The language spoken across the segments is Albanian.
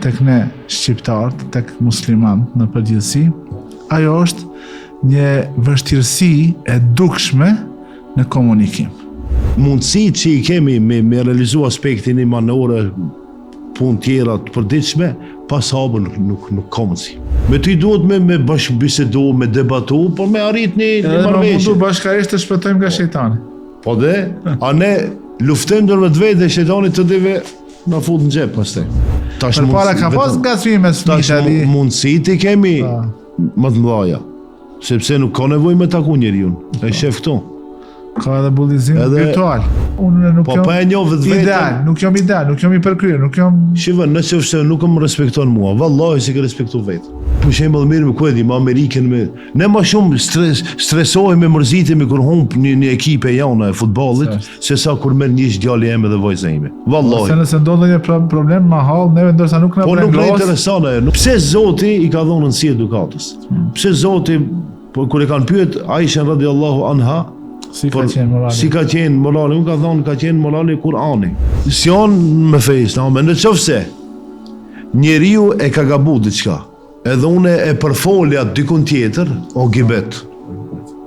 tek ne shqiptarët, tek muslimanët në përgjithësi, ajo është një vështirësi e dukshme në komunikim. Mundësi që i kemi me realizu aspektin i manore, punë tjera të përditshme, pas habën nuk ka mundësi. Me ty duhet me bashkëbisedu, me debatu, por me arrit një marrëveshje. Mundu bashkarisht të shpëtojmë nga shejtani. Po dhe, a ne luftojmë ndër vetë dhe shejtani të deve na fut në xhep pastaj. Përpara ka pas ngacmime tash mundësitë i kemi më të mëdha. Sepse nuk ka nevojë me taku njeriu. E shef këtu. Ka edhe bullizim virtual. Unë nuk jam ideal, nuk jam i përkryer, nuk jam... Shiva, nëse nuk më respekton mua, vallahi si ke respektu vetë. Për shembull mirë me ku e di, me Amerikën me... Ne më shumë stresohemi, mërzitemi kur humb një ekipe jona e futbollit, se sa kur merr një djalë ime dhe vajza ime. Vallahi. Se nëse ndodh një problem ma hall, neve ndërsa nuk na po nuk na intereson ajo. Pse Zoti i ka dhënë si edukatës? Pse Zoti kur e kanë pyet Aisha radhiyallahu anha si ka qenë morali, unë ka thonë ka qenë morali Kur'ani. Si janë me fejs, në qofse njeriu e ka gabu diçka, edhe une e përfolja dikun tjetër, o gibet,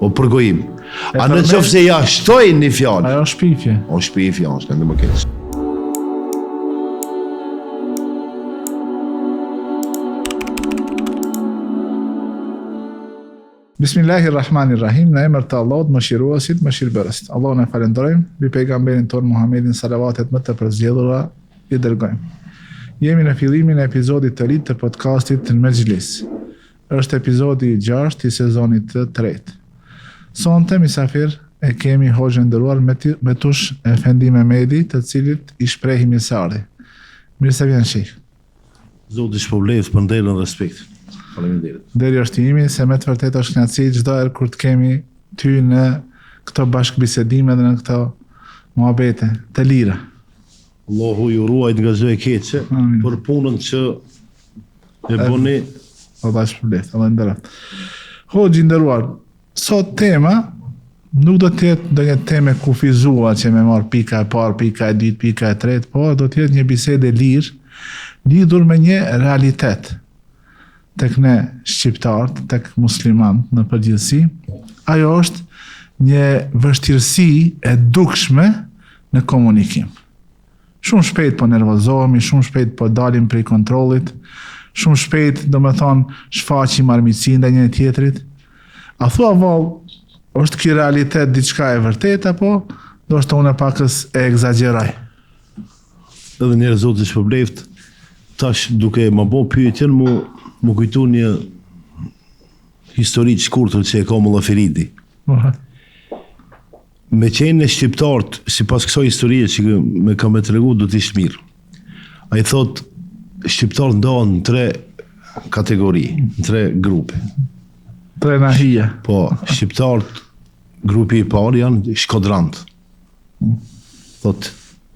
o përgojim. A në qofse ja shtoj një fjallë. Ajo shpifje. O shpifje, o shkende më keqë. Bismillahirrahmanirrahim, në emër të Allahut, mëshiruesit, mëshirbërësit. Allahun e falenderojmë, mbi pejgamberin tonë Muhammedin salavatet më të përzgjedhura i dërgojmë. Jemi në fillimin e episodit të ri të podcastit në Mexhlis. Është epizodi i 6 i sezonit të 3. Sonte misafir e kemi hoxhën nderuar Metush Efendi Mehmedi, të cilit i shprehim mirësardhje. Mirë se vjen shih. Zoti shpërblet për ndelën respekt. Deri është imi, se me të vërtet është kënaqësi çdo herë kur të kemi ty në këto bashkëbisedime dhe në këto muhabete të lira. Allahu ju ruajt nga çdo e keqe për punën që e bëni. Allah shpërblet, Allah nderoft. Hoxhi nderuar, sot tema nuk do të jetë ndonjë temë kufizuar që me marr pika e parë, pika e dytë, pika e tretë, por do të jetë një bisedë lirë lidhur me një realitet tek ne shqiptarët, tek muslimanët në përgjithësi. Ajo është një vështirësi e dukshme në komunikim. Shumë shpejt po nervozohemi, shumë shpejt po dalim prej kontrollit, shumë shpejt shfaqim armiqsi ndaj njëri tjetrit. A thua vallë, është ky realitet diçka e vërtetë apo ndoshta unë pakës e egzagjeroj? Edhe njerëz Zoti shpërbleft, tash duke më bë pyetjen më kujtu një histori të shkurtër që e ka Molla Feridi. Me qenë e shqiptarët, si pas kësaj historie që me ka me tregu, do t'ishtë mirë. A i thot, shqiptarët ndohen në 3 kategori, në 3 grupe. 3 nahije. Po, shqiptarët, grupi i parë janë shkodrant. Thot,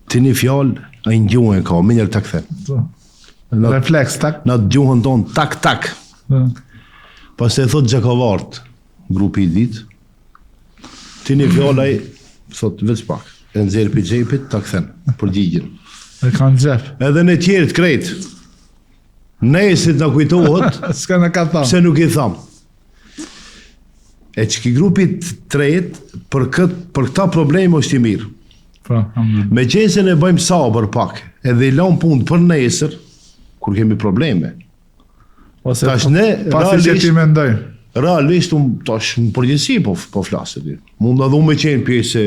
ti një fjallë, a i ngjuhën ka, me njerë të këthe. Refleks, tak? Në të gjuhën tonë, tak. Pas e thot Gjakavart, grupi i ditë, ti një fjallaj, thot, veç pak, e nëzirë për gjepit, ta këthen, për gjigjen. E kanë gjep. Edhe në tjerit krejt, nesit në kujtohet, s'ka në ka thamë. Pse nuk i thamë. E që ki grupit tret, për këta probleme është i mirë. Me qenë se ne bëjmë sabër pak, edhe i lamë punë për nesër, kur kemi probleme. Tash ne, realisht, tash në përgjithësi po flasë. Mund edhe me qenë pjesë,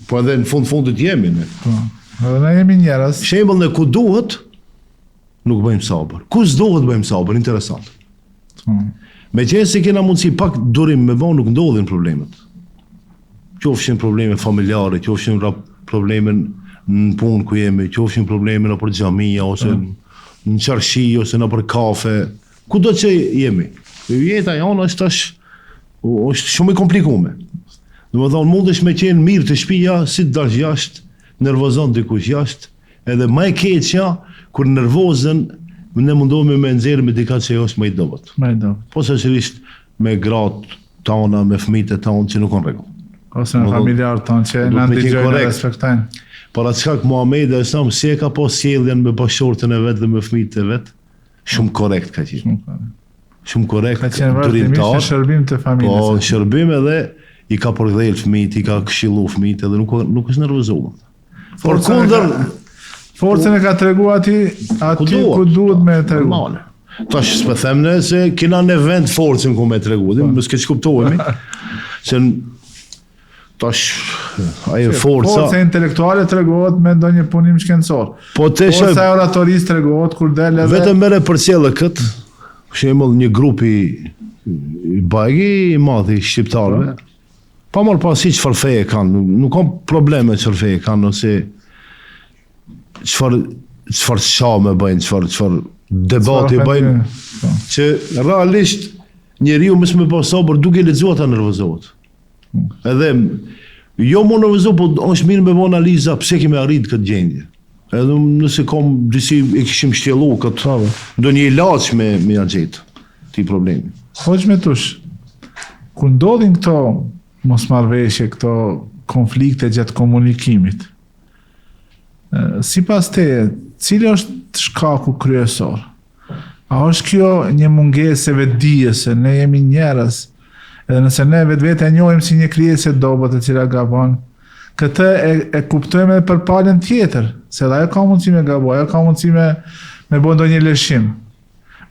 po edhe në fundit jemi. Edhe ne jemi njerës. Shembëll në ku duhet, nuk bëjmë sabër. Ku s'duhet bëjmë sabër, interesant. Me qenë se kena mundësi pak durim me vonë, nuk ndodhin problemet. Qofshin probleme familjare, qofshin probleme në punë ku jemi, qofshin probleme në për xhamia, ose në qarshi, ose në për kafe, ku do që jemi. Jeta janë është shumë i komplikume. Dhe më thonë, mundesh me qenë mirë të shpija, si të dash jashtë, nervozon dikush jashtë, edhe ma e keqja, kur nervozën, ne mundohemi me nxjerrë me dikat që është më i dobët. Po sërish me gratë tona, me fëmijët e tonë që nuk kanë rregull. Ose me familjarë tonë që në ndigjojnë dhe respektojnë. Para çka Muhamedi Islam si e ka pas sjelljen me bashortën e vet dhe me fëmijët e vet, shumë korrekt ka qenë. Shumë korrekt, Ka qenë vërtetisht në shërbim të familjes. Po, shërbim edhe i ka përkthejë fëmijët, i ka këshilluar fëmijët edhe nuk është nervozuar. Por kundër forcën e ka tregu aty ku duhet me tregu. Normale. Tash s'po them ne se kena në vend forcën ku me tregu, mos keq kuptohemi. Se tash ajo forca intelektuale tregohet me ndonjë punim shkencor. Po forca oratorisë tregohet kur del edhe vetëm merre përcjellë kët. Për shembull një grup i bajgi i madh i shqiptarëve. Pa marrë pasi çfarë feje kanë, nuk kam probleme çfarë feje kanë ose çfarë shame bëjnë, çfarë debati bëjnë, që realisht njeriu mos më pa sabër duke lexuar ta nervozohet. Edhe jo më nervozo, po është mirë me bëj analiza pse kemi arrit këtë gjendje. Edhe nëse kam disi e kishim shtjellu këtë ndonjë ilaç me agjet ti problemi. Hoq me tush, ku ndodhin këto mosmarrveshje, këto konflikte gjatë komunikimit, sipas teje, cili është shkaku kryesor? A është kjo një mungesë e vetdijes se ne jemi njerëz, edhe nëse ne vetë e njohim si një krijesë e dobët e cila gabon, këtë e kuptojmë edhe për palën tjetër, se dhe ajo ka mundësi me gaboj, ajo ka mundësi me bo ndonjë lëshim.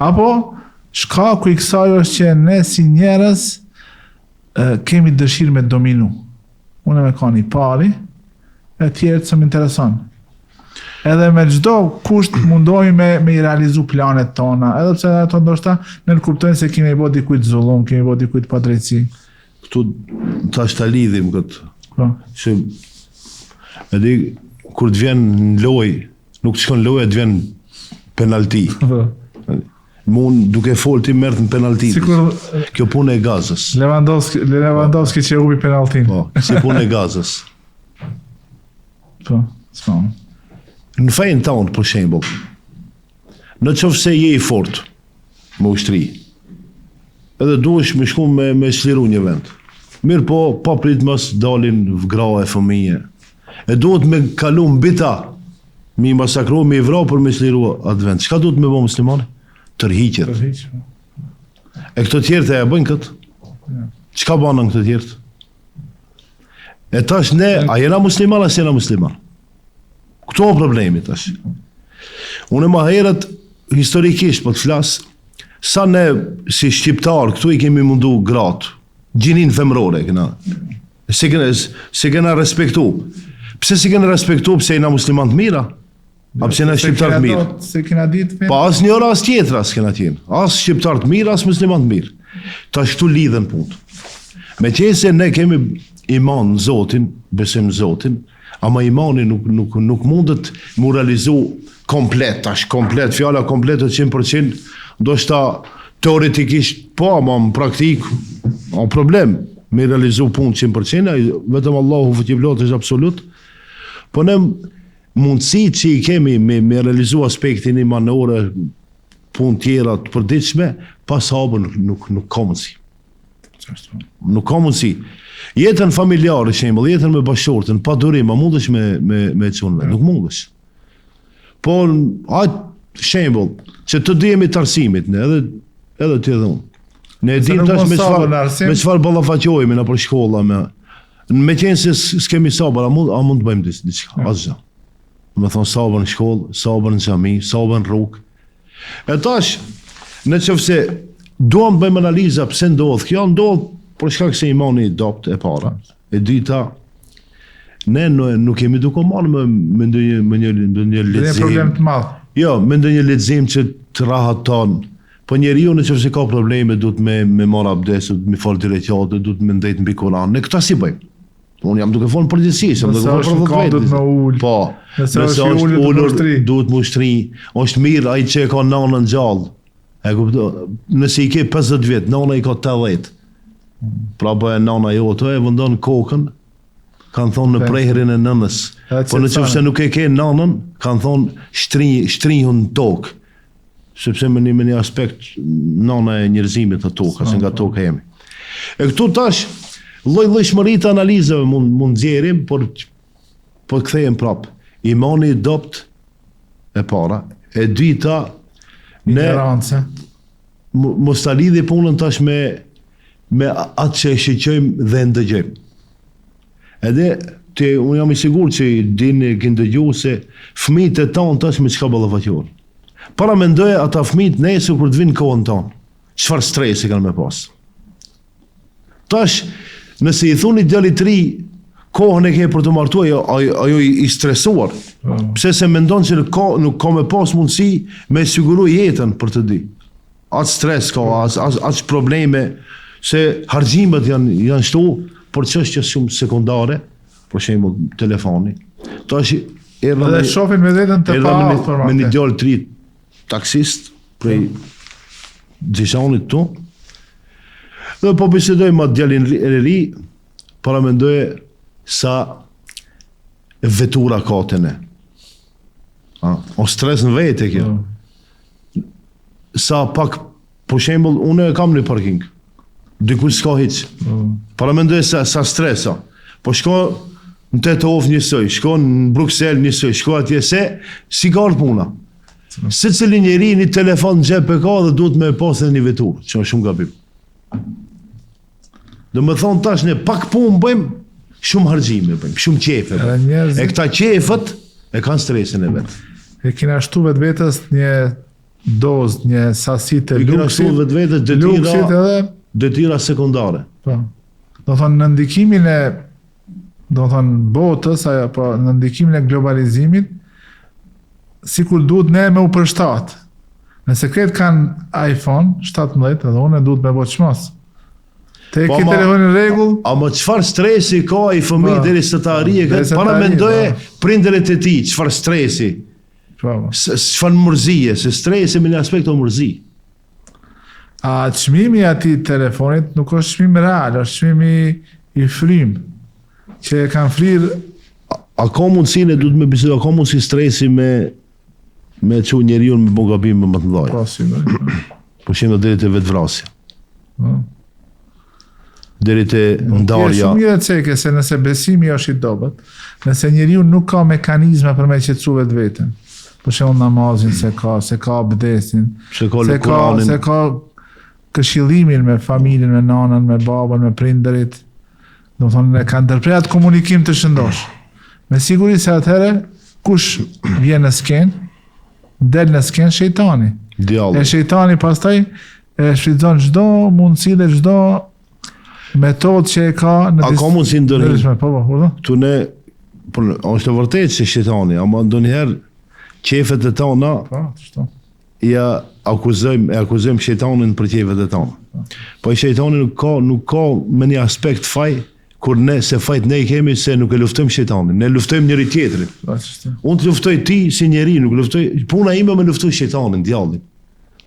Apo shkaku i kësaj është që ne si njerëz kemi dëshirë me dominu. Unë me ka një pari, e tjerët së më intereson. Edhe me çdo kusht mundohemi me i realizu planet tona, edhe pse ato ndoshta ne kuptojnë se kemi bë dikujt zullum, kemi bë dikujt padrejtësi. Këtu tash ta lidhim këtë. Po. Se edhe kur të vjen në lojë, nuk të shkon loja, të vjen penalti. Mund duke fol ti merr në penalti. Kjo punë e Gazës. Lewandowski që hubi penaltin. Po, si punë e Gazës. Po, s'po. Në fejnë tonë, për shembull, në qoftë se je i fort me ushtri, edhe duhesh me shku me çliru një vend. Mirë po, pa prit mos dalin vgra e fëmijë. E duhet me kalu mbi ta, me i masakru, me i vra për me çliru atë vend. Çka duhet me bëj muslimani? Tërhiqet. E këto tjerët e bëjnë këtë? Çka banë këto tjerët? E tash ne, a jena musliman, a s'jena musliman? Këto o problemi tash. Unë më herët, historikisht po të flas, sa ne si shqiptar këtu i kemi mundu gratë, gjinin femrore, se kena respektu. Pse se kena respektu, pse jena musliman të mira? A pse jena shqiptar të mirë? Se kena ditë pa as njëra as tjetra s'kena tjenë. As shqiptar të mirë, as musliman të mirë. Tash këtu lidhen punë. Me qenë se ne kemi iman në Zotin, besim në Zotin, ama imani nuk mundet mu realizu komplet, komplet, fjala komplet të 100%, do shta teoretikisht po, ama në praktik, o problem, me realizu punë 100%, vetëm Allahu vëtjiblot është absolut, po ne mundësi që i kemi me realizu aspektin imanore, punë tjera të përditshme, pas habën nuk ka mundësi. Nuk ka mundësi. Jetën familjarë, shembull, jetën me bashortën, pa durim, a mundesh me çunve? Nuk mundesh. Po, shembull, që të dijemi të arsimit, ne, edhe ti edhe unë. Ne dim tash me çfarë ballafaqohemi në për shkolla, me qenë se s'kemi sabër, a mund të bëjmë diçka? Asgjë. Me thonë sabër në shkollë, sabër në xhami, sabër në rrugë. E tash, në qofse duam bëjmë analiza pse ndodh kjo, ndodh për shkak se imani i dopt e para. E dyta, ne nuk kemi duke marrë me ndonjë lexim. Dhe problem të madh. Jo, me ndonjë lexim që të rahaton. Po njeriu nëse ka probleme duhet me marr abdes, duhet me fal direktate, duhet me ndejt mbi Kur'an. Ne këtë si bëjmë. Unë jam duke folë përgjithësisht, jam duke folë për vetë. Po, nëse është ullur, duhet më ushtri. Është mirë ai që ka nanën gjallë. E kuptoj, nëse i ke 50 vjet, nana i ka 80. Pra po e nana jote e vendon kokën, kanë thonë në prehrin e nënës. Po nëse nuk e ke nanën, kanë thonë shtrihun në tokë. Sepse me një aspekt nana e njerëzimit të tokës, nga toka jemi. E këtu tash lloj-llojshmëri të analizave mund nxjerrim, por kthehem prap. imani i dopt e para, e dyta ne ignorancë. mos ta lidhi punën tash me atë që e shiqojmë dhe ndëgjojmë. Edhe unë jam i sigurt që dini keni dëgjuar se fëmijët e tanë tash me çka ballafaqohen. Para mendoje ata fëmijët nesër kur të vinë kohën tonë, çfarë stresi kanë me pas. Tash, nëse i thuni djalit të ri kohën e ke për të martuar, ajo i stresuar. Pse se mendon se nuk ka me pas mundësi me siguru jetën për të di. Atë stres ka, atë probleme, se harxhimet janë shtu për çështje shumë sekondare, për shembull telefoni. Tash Dhe shohin me vetën të pa me një djalë të ri taksist prej Gjishonit tu. Dhe po bisedoj me djalin e ri, para mendoje sa vetura ka te ne. O stres në vete kjo. Sa pak, për shembull, unë kam një parking. Dikush s'ka hiç. Para mendoje sa stresa. Po shko në Tetov njësoj, shko në Bruxelles njësoj, shko atje si ka ardhur puna. Se cili njeri një telefon në xhep e ka dhe duhet me pas edhe një veturë, që është shumë gabim. Do më thonë tash ne pak punë bëjmë, shumë harxime bëjmë, shumë qefe bëjmë. E këta qefët e kanë stresin e vetë. E kina shtu vetës një dozë, një sasi të luksit. Kina shtu vetës detyra sekundare. Po. Do thonë në ndikimin e botës, apo në ndikimin e globalizimit, si kur duhet ne me u përshtat. Nëse kretë kanë iPhone 17, edhe unë duhet me bo qmos. Te ki telefonin regull. Ama qëfar stresi ka i fëmijë deri së të arije, para mendoje prindërit e ti, qëfar stresi. Qëfar mërzije, se stresi me një aspekt o mërzi. A çmimi ati telefonit nuk është çmim real, është çmimi i frym, që e kanë frirë. A ka mundësi, ne duhet me bisedu, a ka mundësi stresi me që njeriun me bogabim më të mdoj. Po shemë deri të vetë vrasja. Deri të ndarja. Shumë mire ceke, se nëse besimi është i dobet, nëse njeriun nuk ka mekanizme për me qetësu vetë vetën. Po shemë namazin se ka abdesin, se ka këshillimin me familjen, me nanën, me babën, me prindërit. Do thonë, ka ndërprejat komunikim të shëndosh. Me siguri se atëherë, kush vjen në skenë, del në skenë shejtani. Djalli. E shejtani pastaj e shfrytëzon çdo mundësi dhe çdo metodë që e ka në a ka mundësi ndërhim? Po, tu ne, është e vërtet se shejtani, ama ndonjëherë qefet e tona ja akuzojmë shejtanin për qefet e tona. Po i shejtani nuk ka me një aspekt faj, kur ne se fajt ne i kemi se nuk e luftojmë shejtanin, ne luftojmë njëri tjetrin. Unë të luftoj ti si njeri, nuk luftoj, puna ime me luftoj shejtanin, djallin,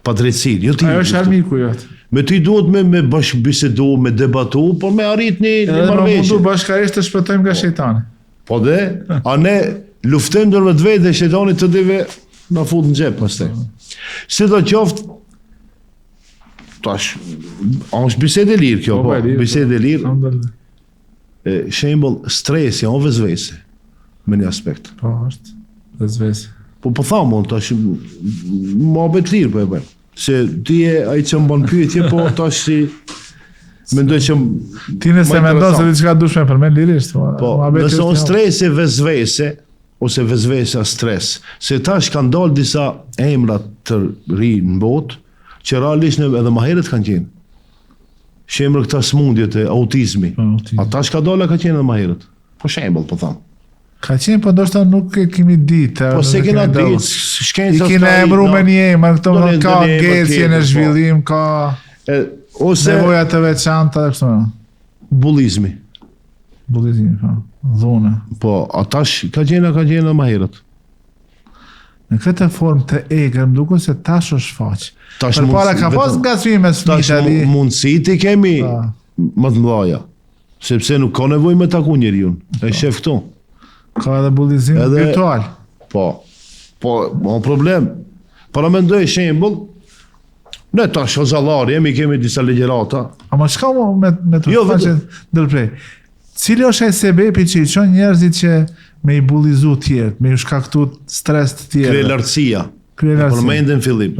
pa drejtësi, jo ti. Ajo është armiku jotë. Me ty duhet me bashkëbisedu, me debatu, por me arrit një marrëveshje. Mundu bashkarisht të shpëtojmë nga shejtani. Po dhe, a ne luftojmë dërve të vetë dhe shejtanit të dive na fut në xhep pastaj. Si do qoftë, tash, është bisedë e lirë kjo, po, bisedë e lirë. Shembull, stresi, o vezvese, me një aspekt. Po, është vezvese. Po thamë, tash, më abet lirë, po e bëjmë. Se ti e ai që më bën pyetje, po tash si mendoj që ti nëse mendon se diçka dushme për me lirisht, po nëse on stresi vezvese ose vezvesa stres, se tash kanë dalë disa emra të ri në botë që realisht edhe më herët kanë qenë. Shembull këta smundjet e autizmi. A tash ka dalë ka qenë edhe më herët. Po shembull po them. Ka qenë, po ndoshta nuk e kemi ditë. Po se kena ditë, shkenca. I kena emru me një emër, këto ka ngecje në zhvillim, ka ose nevoja të veçanta dhe kështu. Bullizmi. Bullizmi, po. Dhune. Po, a tash ka qenë më herët. Në këtë formë të egër, më duket se tash është faq. Përpara ka pas ngacmime tash mundësit i kemi më të mëdha. Sepse nuk ka nevojë me taku njeriu. E shef këtu. Ka edhe bullizim virtual. Po, problem. Para mendoj shembull, ne tash o zallari, kemi disa legjerata. Ama çka me të faqe ndërprej? Cili është ai sebepi që i çon njerëzit që me i bullizu tjerë, me i shkaktu stres të tjerë. Kryelartësia. Përmendën fillim.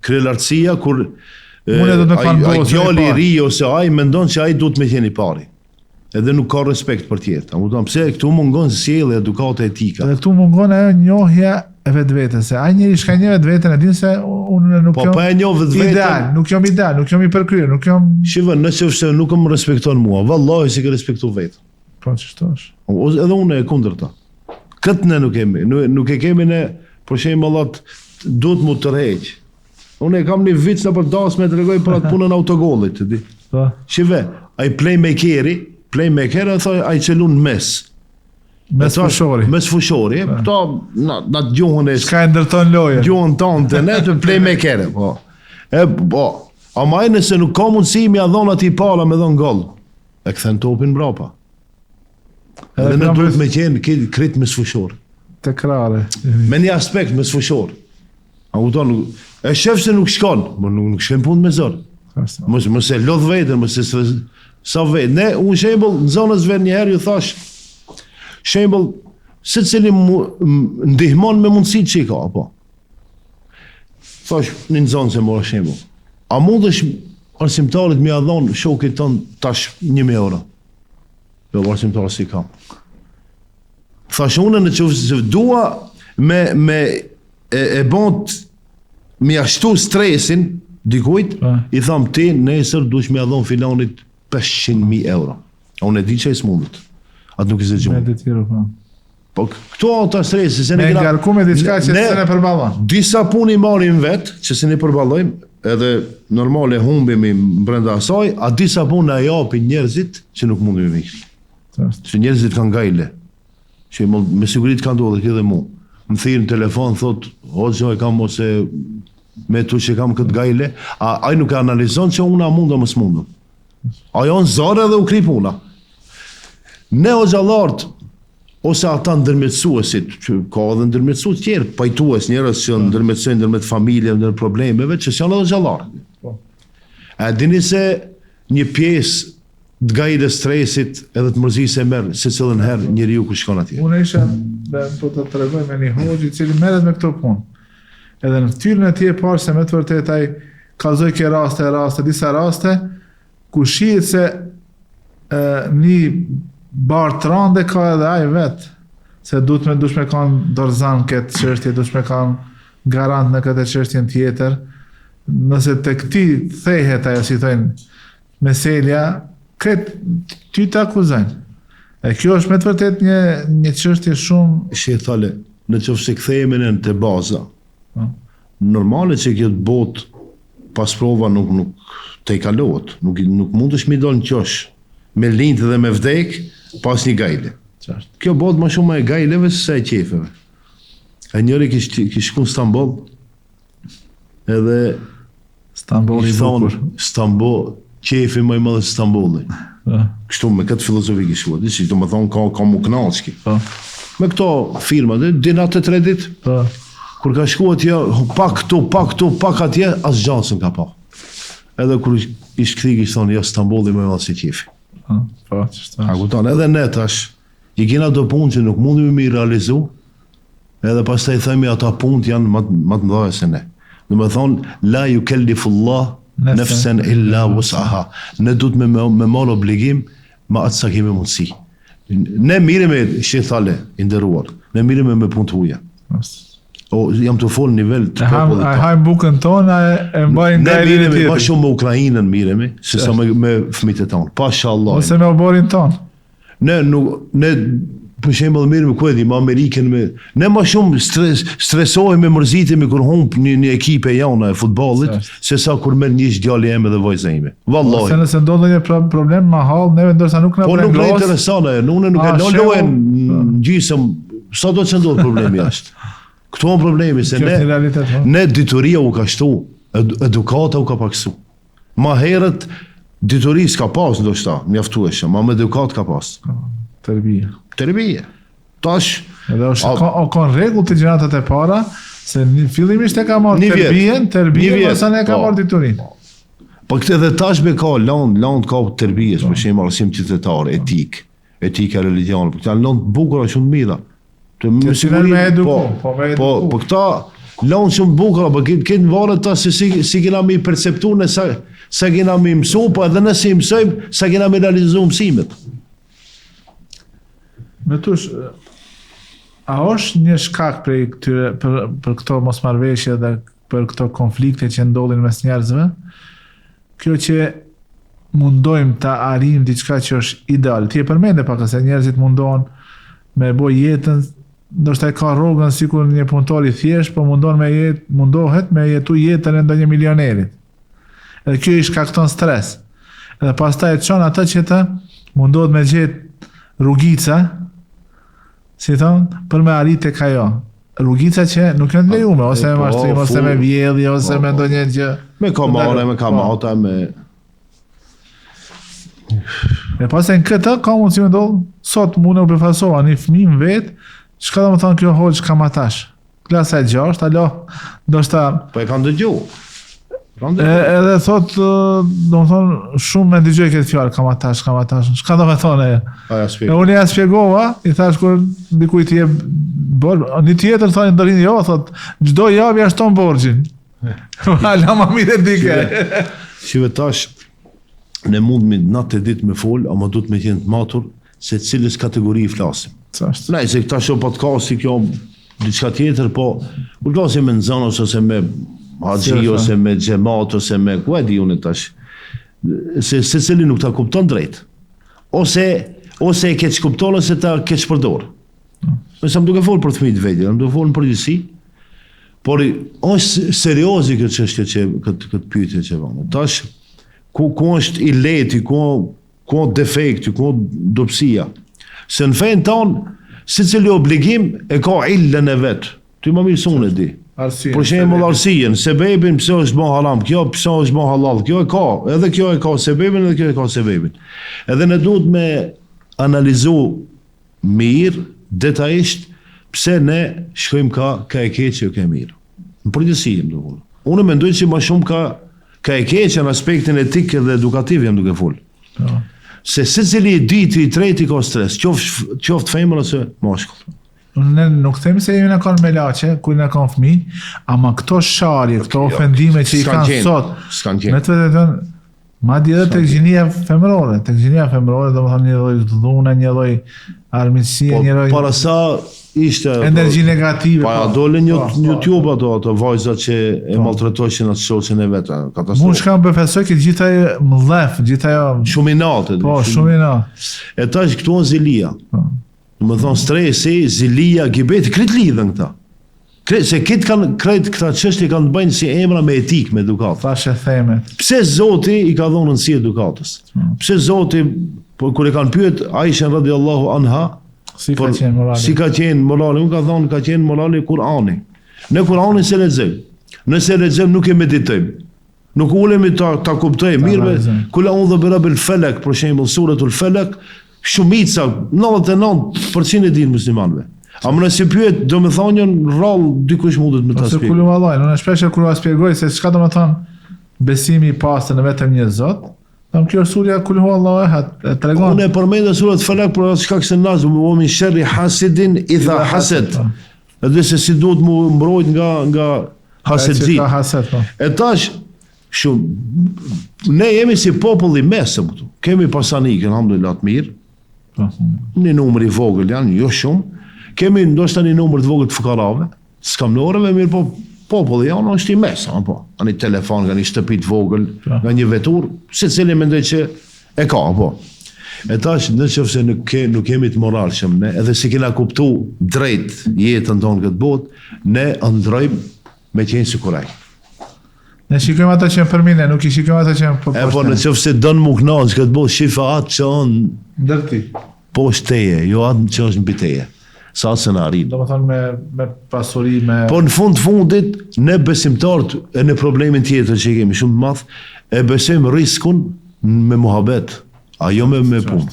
Kryelartësia kur ai djali i ri ose ai mendon se ai duhet me qenë i pari. Edhe nuk ka respekt për tjetër. A kupton pse këtu mungon sjellja, edukata etike. Edhe këtu mungon ajo njohja e vetvetes. Se ai njeriu shka një vetveten e din se unë nuk jam. Po e njoh vetveten. Ideal, nuk jam i përkryer, nuk jam. Shikoj, nëse nuk më respekton mua, vallahi si ke respektu vetë. Po ç'është? Edhe unë e kundërta. Këtë ne nuk kemi, nuk e kemi ne, për shembull atë duhet mu të rreq. Unë e kam një vit në për dasme të tregoj për atë punën autogollit, e di. Po. Shive, ai playmaker e thoi ai që lun mes. Mes fushori. Mes fushori, këto na gjuhën e s'ka ndërton lojë. Gjuhën tonë ne të playmaker, po. Po, ama ai nëse nuk ka mundësi mi a dhon atij pala me dhon gol. E kthen topin mbrapa. Edhe ne duhet me qenë krit mes fushor. Te krare. Me një aspekt mes fushor. A udon e shef se nuk shkon, nuk shkon punë me zor. Mos e lodh vetën, mos e sa vetë. Ne, unë shembull, në zonës vetë njëherë ju thash, shembull, se cili ndihmon me mundësit që i ka, po. Thash, një zonë se mora shembull. A mundesh arsimtarit mi a dhonë shokit tonë tash 1.000 euro? Jo, arsimtarit si kam. Thash, unë në që dua me e bont mi ashtu stresin dikujt, i tham ti nesër dush mi a dhonë filanit 500.000 euro. Unë e di që e s'mundet. Atë nuk i se gjumë. Po këto ata stresi se ne ngarkume diçka që se ne përballon. Disa punë i marrim vetë, që se ne përballojmë, edhe normale humbimi brenda asaj, a disa punë a japin njerëzit që nuk mundemi me ikë. Se njerëzit kanë gajle. Që me siguri të kanë ndodhur edhe mua. Më thirr në telefon thot, "Hoxha, e kam ose me tu që kam këtë gajle." Ai nuk e analizon që unë a mundom mos mundom. Ajo në zare dhe u kri puna. Ne o gjallartë, ose ata ndërmjetësuesit, që ka edhe ndërmjetësues tjerë, pajtues njerëz që ndërmjetësojnë ndërmjet familje, ndër problemeve, që janë edhe gjallarë. A dini se një pjesë të gajit e stresit edhe të mërzisë e merë, se cilën herë njeriu ku shkon atje. Unë isha, po të tregoj me një hoxh i cili merret me këto punë. Edhe në ftyrën e tij parë se me të vërtetë ai kallzoi ke raste, disa raste, ku shihet se një bartrande ka edhe ai vet, se dush me kanë dorzan këtë çështje, dush me kanë garant në këtë çështjen tjetër. Nëse te këti thehet ajo si thënë meselja, këtë ty të akuzojnë. E kjo është me të vërtet një çështje shumë... Thale, në qoftë se kthehemi në të baza, normale që kjo të botë pas prova nuk te i kalohet, nuk mundesh mi dal në qosh, me lindë dhe me vdek, pas një gajle. Kjo botë më shumë e gajleve se e qefeve. E njëri kish shku në Stamboll, edhe Stamboll i bukur. Stamboll, qefi më i madhe Stambolli. Kështu me këtë filozofi kish shkuat, që do më thonë ka mu knaqki. Me këto firma, dinat e tredit, kur ka shku atje, pak këtu, pak atje, as gjansën ka pa. Edhe kur ish këthi kish thonë, ja Stambolli më i madhe se qefi. A kupton, edhe ne tash, i kena do punë që nuk mundemi me i realizu, edhe pas të i themi ata punët janë më të mëdha se ne. Dhe me thonë, la ju kellifullah nefsen illa wusaha. Ne duhet me marrë obligim, ma atë sa kemi mundësi. Ne miremi, shethale, inderuar, ne miremi me punë të huja. Jam të folë nivel të popullit. A hajmë bukën tonë, e mbajnë ne miremi, ma shumë me Ukrajinën miremi, se sa me fëmijët e tonë. Pasha Allah. Ose me oborin tonë. Ne për shembull miremi ku e di, me Amerikën me. Ne ma shumë stresohemi, mërzitemi kur humb një ekipe jona e futbollit, se sa kur merr një djalë ime dhe vajza ime. Vallahi. Ose nëse ndodh një problem ma hall, neve ndërsa nuk na po nuk na intereson, unë nuk e lojen gjysëm, sa do të ndodh problemi jashtë. Këto janë problemi se ne dituria u ka shtu, edukata u ka paksu. Ma herët dituri s'ka pas ndoshta, mjaftueshëm, ma me edukat ka pas. Tërbije. Tash... Edhe o kanë rregull të gjëratat e para, se fillimisht e ka marrë tërbije, mësa ne ka marrë diturin. Po këtë edhe tash me ka land ka tërbijes, për shemë arsim qytetar, etika religion, për këtë janë land bukura shumë mira. me eduku. Po këta lanë shumë bukra, po këtë varet ta se si kena mi perceptu në sa kena mi mësu, po edhe nëse i mësojmë, sa kena mi realizu mësimet. Me tush, a është një shkak për këto mosmarrëveshje dhe për këto konflikte që ndodhin mes njerëzve? Kjo që mundojmë ta arrijmë diçka që është ideal. Ti e përmende pak se njerëzit mundohen me boj jetën, ndoshta e ka rrogën sikur një punëtor i thjesht, po mundohet me jetu jetën e ndonjë milionerit. Edhe kjo i shkakton stres. Edhe pastaj e çon atë që të mundohet me gjetë rrugica, si thonë, për me arrit tek ajo. Rrugica që nuk janë të lejume, ose me mashtrim, ose me vjedhje, ose me ndonjë gjë. Me kamare, me kamata, me... E pastaj në këtë ka mundësi me ndodhë, sot mune u përfasova një fëmijë vetë, çka do të thonë kjo hoxh kamatash? Klasa e 6, alo, ndoshta... Po e kanë dëgju. Edhe thot, do të thonë, shumë me dëgjoj këtë fjalë, kamatash, çka do me thonë e? Unë ja shpjegova, i thash kur dikujt i jep borxh, një tjetër thonë ndërin jo, thot, çdo javë ja shton borxhin. Ala ma mirë dike. Shive tash, ne mund natë e ditë me fol, ama du të me qenë të matur se cilës kategori i flasim. Nej, se këta shumë podcasti kjo diçka tjetër, po podcasti me nëzanos ose me haxhi ose me xhamat ose me ku e di unë tash. Se cili nuk ta kupton drejt. Ose e keq kupton ose ta keq përdor. Nëse më duke fol për fëmijët vetë, më duke fol në përgjithësi, por është seriozi këtë çështje që këtë pyetje që vëmë. Tash ku është i leti, ku defekti, ku dobësia. Se në fejnë tonë, si cili obligim e ka illën e vetë. Ty më mirë sunë e di. Për shembull arsien, sebebin pse është bën haram, kjo pse është bën halal, kjo e ka, edhe kjo e ka sebebin, edhe kjo e ka sebebin. Edhe ne duhet me analizu mirë, detajisht, pse ne shkojmë ka e keqe o ka e mirë. Në përgjithësi jam duke folë. Unë mendoj që më shumë ka e keqe në aspektin etik dhe edukativ jam duke folë. Se secili i dyti, i treti ka stres, qoftë femër ose mashkull. Ne nuk themi se jemi në kanë me lache, kur në kanë fëmijë, ama këto sharje, këto ofendime që i kanë sot, me të vetën, madje edhe tek gjinia femërore, do të thonë një lloj dhune, një lloj armiqësie, një lloj para sa ishte energji negative. Pa dolën në YouTube ato vajzat që e maltretojnë atë shoqën e vet, katastrofë. Mund shkam befesoj që gjithë ajo mllef, gjithë ajo shumë inate. Po, shumë inate. E tash këtu në zilia. Më thonë stresi, zilia, gibeti, kretë lidhen këta. Se kretë këta çështje kanë të bëjnë si emra me etik, me edukat. Tash e themet. Pse Zoti i ka dhonë nësi edukatës? Pse Zoti, kur e kanë pyet Aishën radiallahu anha, si ka qenë morali? Unë ka thonë, ka qenë morali Kur'ani. Ne Kur'anin se lexojmë. Nëse lexojmë nuk e meditojmë. Nuk ulemi ta kuptojmë. Mirë, kula unë dhe birabil felek, për shembull suratul felek, shumica, 99% e dinë muslimanëve. A më nësi pyet, do me thonë në rrallë dikush mundet me ta spjegoj. Ose kullu vallaj, në shpeshe kur va spjegoj se çka do me thonë besimi i pastër në vetëm një Zot, tam kjo surja kullu vallaj e tregon. Unë e përmendë surat Falak për atë shkak se nas më min sherri hasidin idha hasad. Edhe se si duhet mu mbrojt nga hasedzi. E tash shumë ne jemi si popull i mesëm këtu. Kemi pasanikën, alhamdulillah të mirë. Një numër i vogël janë, jo shumë. Kemi ndoshta një numër të vogël të fukarave, skamnorëve, mirë po populli janë është i mesëm, po. Ka një telefon, ka një shtëpi të vogël, nga një vetur, secili mendoj që e ka, po. E tash nëse nuk kemi të moralshëm ne, edhe si kena kuptu drejt jetën tonë këtë botë, ne ndrojmë me qenë si kuraj. Ne shikojmë ata që janë për mine, nuk i shikojmë ata që janë për poshtë. E po nëse dënë mu knaqë këtë botë, shifa atë që onë ndërti. Poshtë teje, jo atë që është mbi teje. Sa se në arrinë. Do më thonë me pasuri, me... Po në fundit, ne besimtarët e në problemin tjetër që kemi shumë të madh, e besojmë riskun me muhabet, a jo me punë.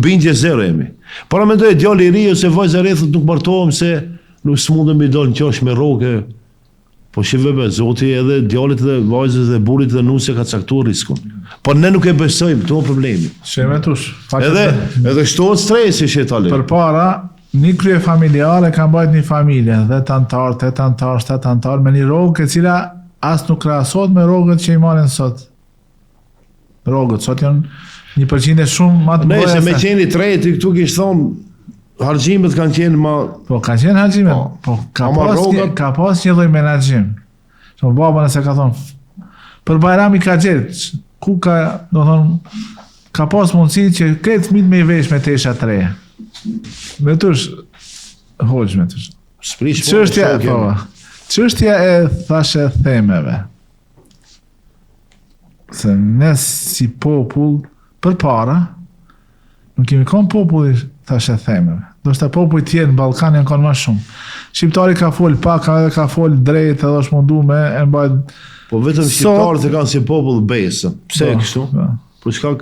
Bindje zero jemi. Para mendoj djali i ri ose vajza e rrethët nuk martohem se nuk s'mundem mi dal në qosh me rroke. Po shiveve, Zoti edhe djalit dhe vajzës dhe burrit dhe nusë ka caktuar riskun. Po ne nuk e besojmë, këto problemi. Shemetush. Edhe shtohet stresi shetale. Për para, një krye familjare ka mbajt një familje, 10 antar, 8 antar, 7 antar, me një rogë e cila as nuk krahasot me rogët që i marrin sot. Rogët sot janë 1% shumë më të mëdha. Nëse me qeni treti këtu kish thonë harxhimet kanë qenë më. Po kanë qenë harxhimet, po ka pas një lloj menaxhim. Shumë baba nëse ka thonë për Bajrami ka gjetë, ku ka, do thonë, ka pas mundësi që këtë fëmijët me i vesh me tesha të reja. Me tush, hoqë me tush. Çështja e thashe themeve. Se ne si popull, për para, nuk kemi kon populli thashe themeve. Do shta populli tjerë në Ballkan janë kon ma shumë. Shqiptari ka fol pak, edhe ka fol drejt, edhe është mundu me e mbajt. Po vetëm shqiptarët e kanë si popull besë. Pse e kështu? Për shkak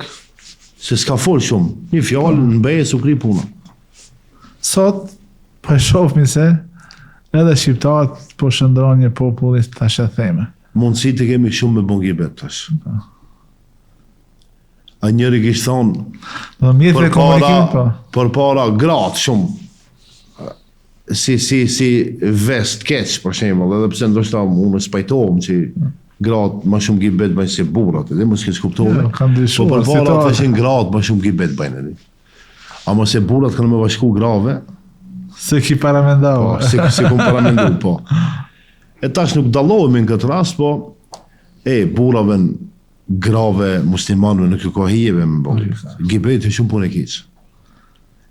se s'ka fol shumë. Një fjalë në besë u kri puna. Sot, po e shohmi se edhe shqiptarët po shëndron një popullit thashe theme. Mundësit e kemi shumë me bongibet tash. A njëri kishtë thonë për para gratë shumë si vest keq për shembull, edhe pse ndoshta unë spajtohem që gratë më shumë gibet bëjnë se burrat, edhe mos e kuptova. Po për para tashin gratë më shumë gibet bëjnë. A mos e burrat kanë më bashku grave? Se ki paramendau. Se ku paramendu, po. E tash nuk dallohemi në këtë rast, po burrave grave muslimanëve në kjo kohijeve më bëjnë. Gibet e shumë punë e keq.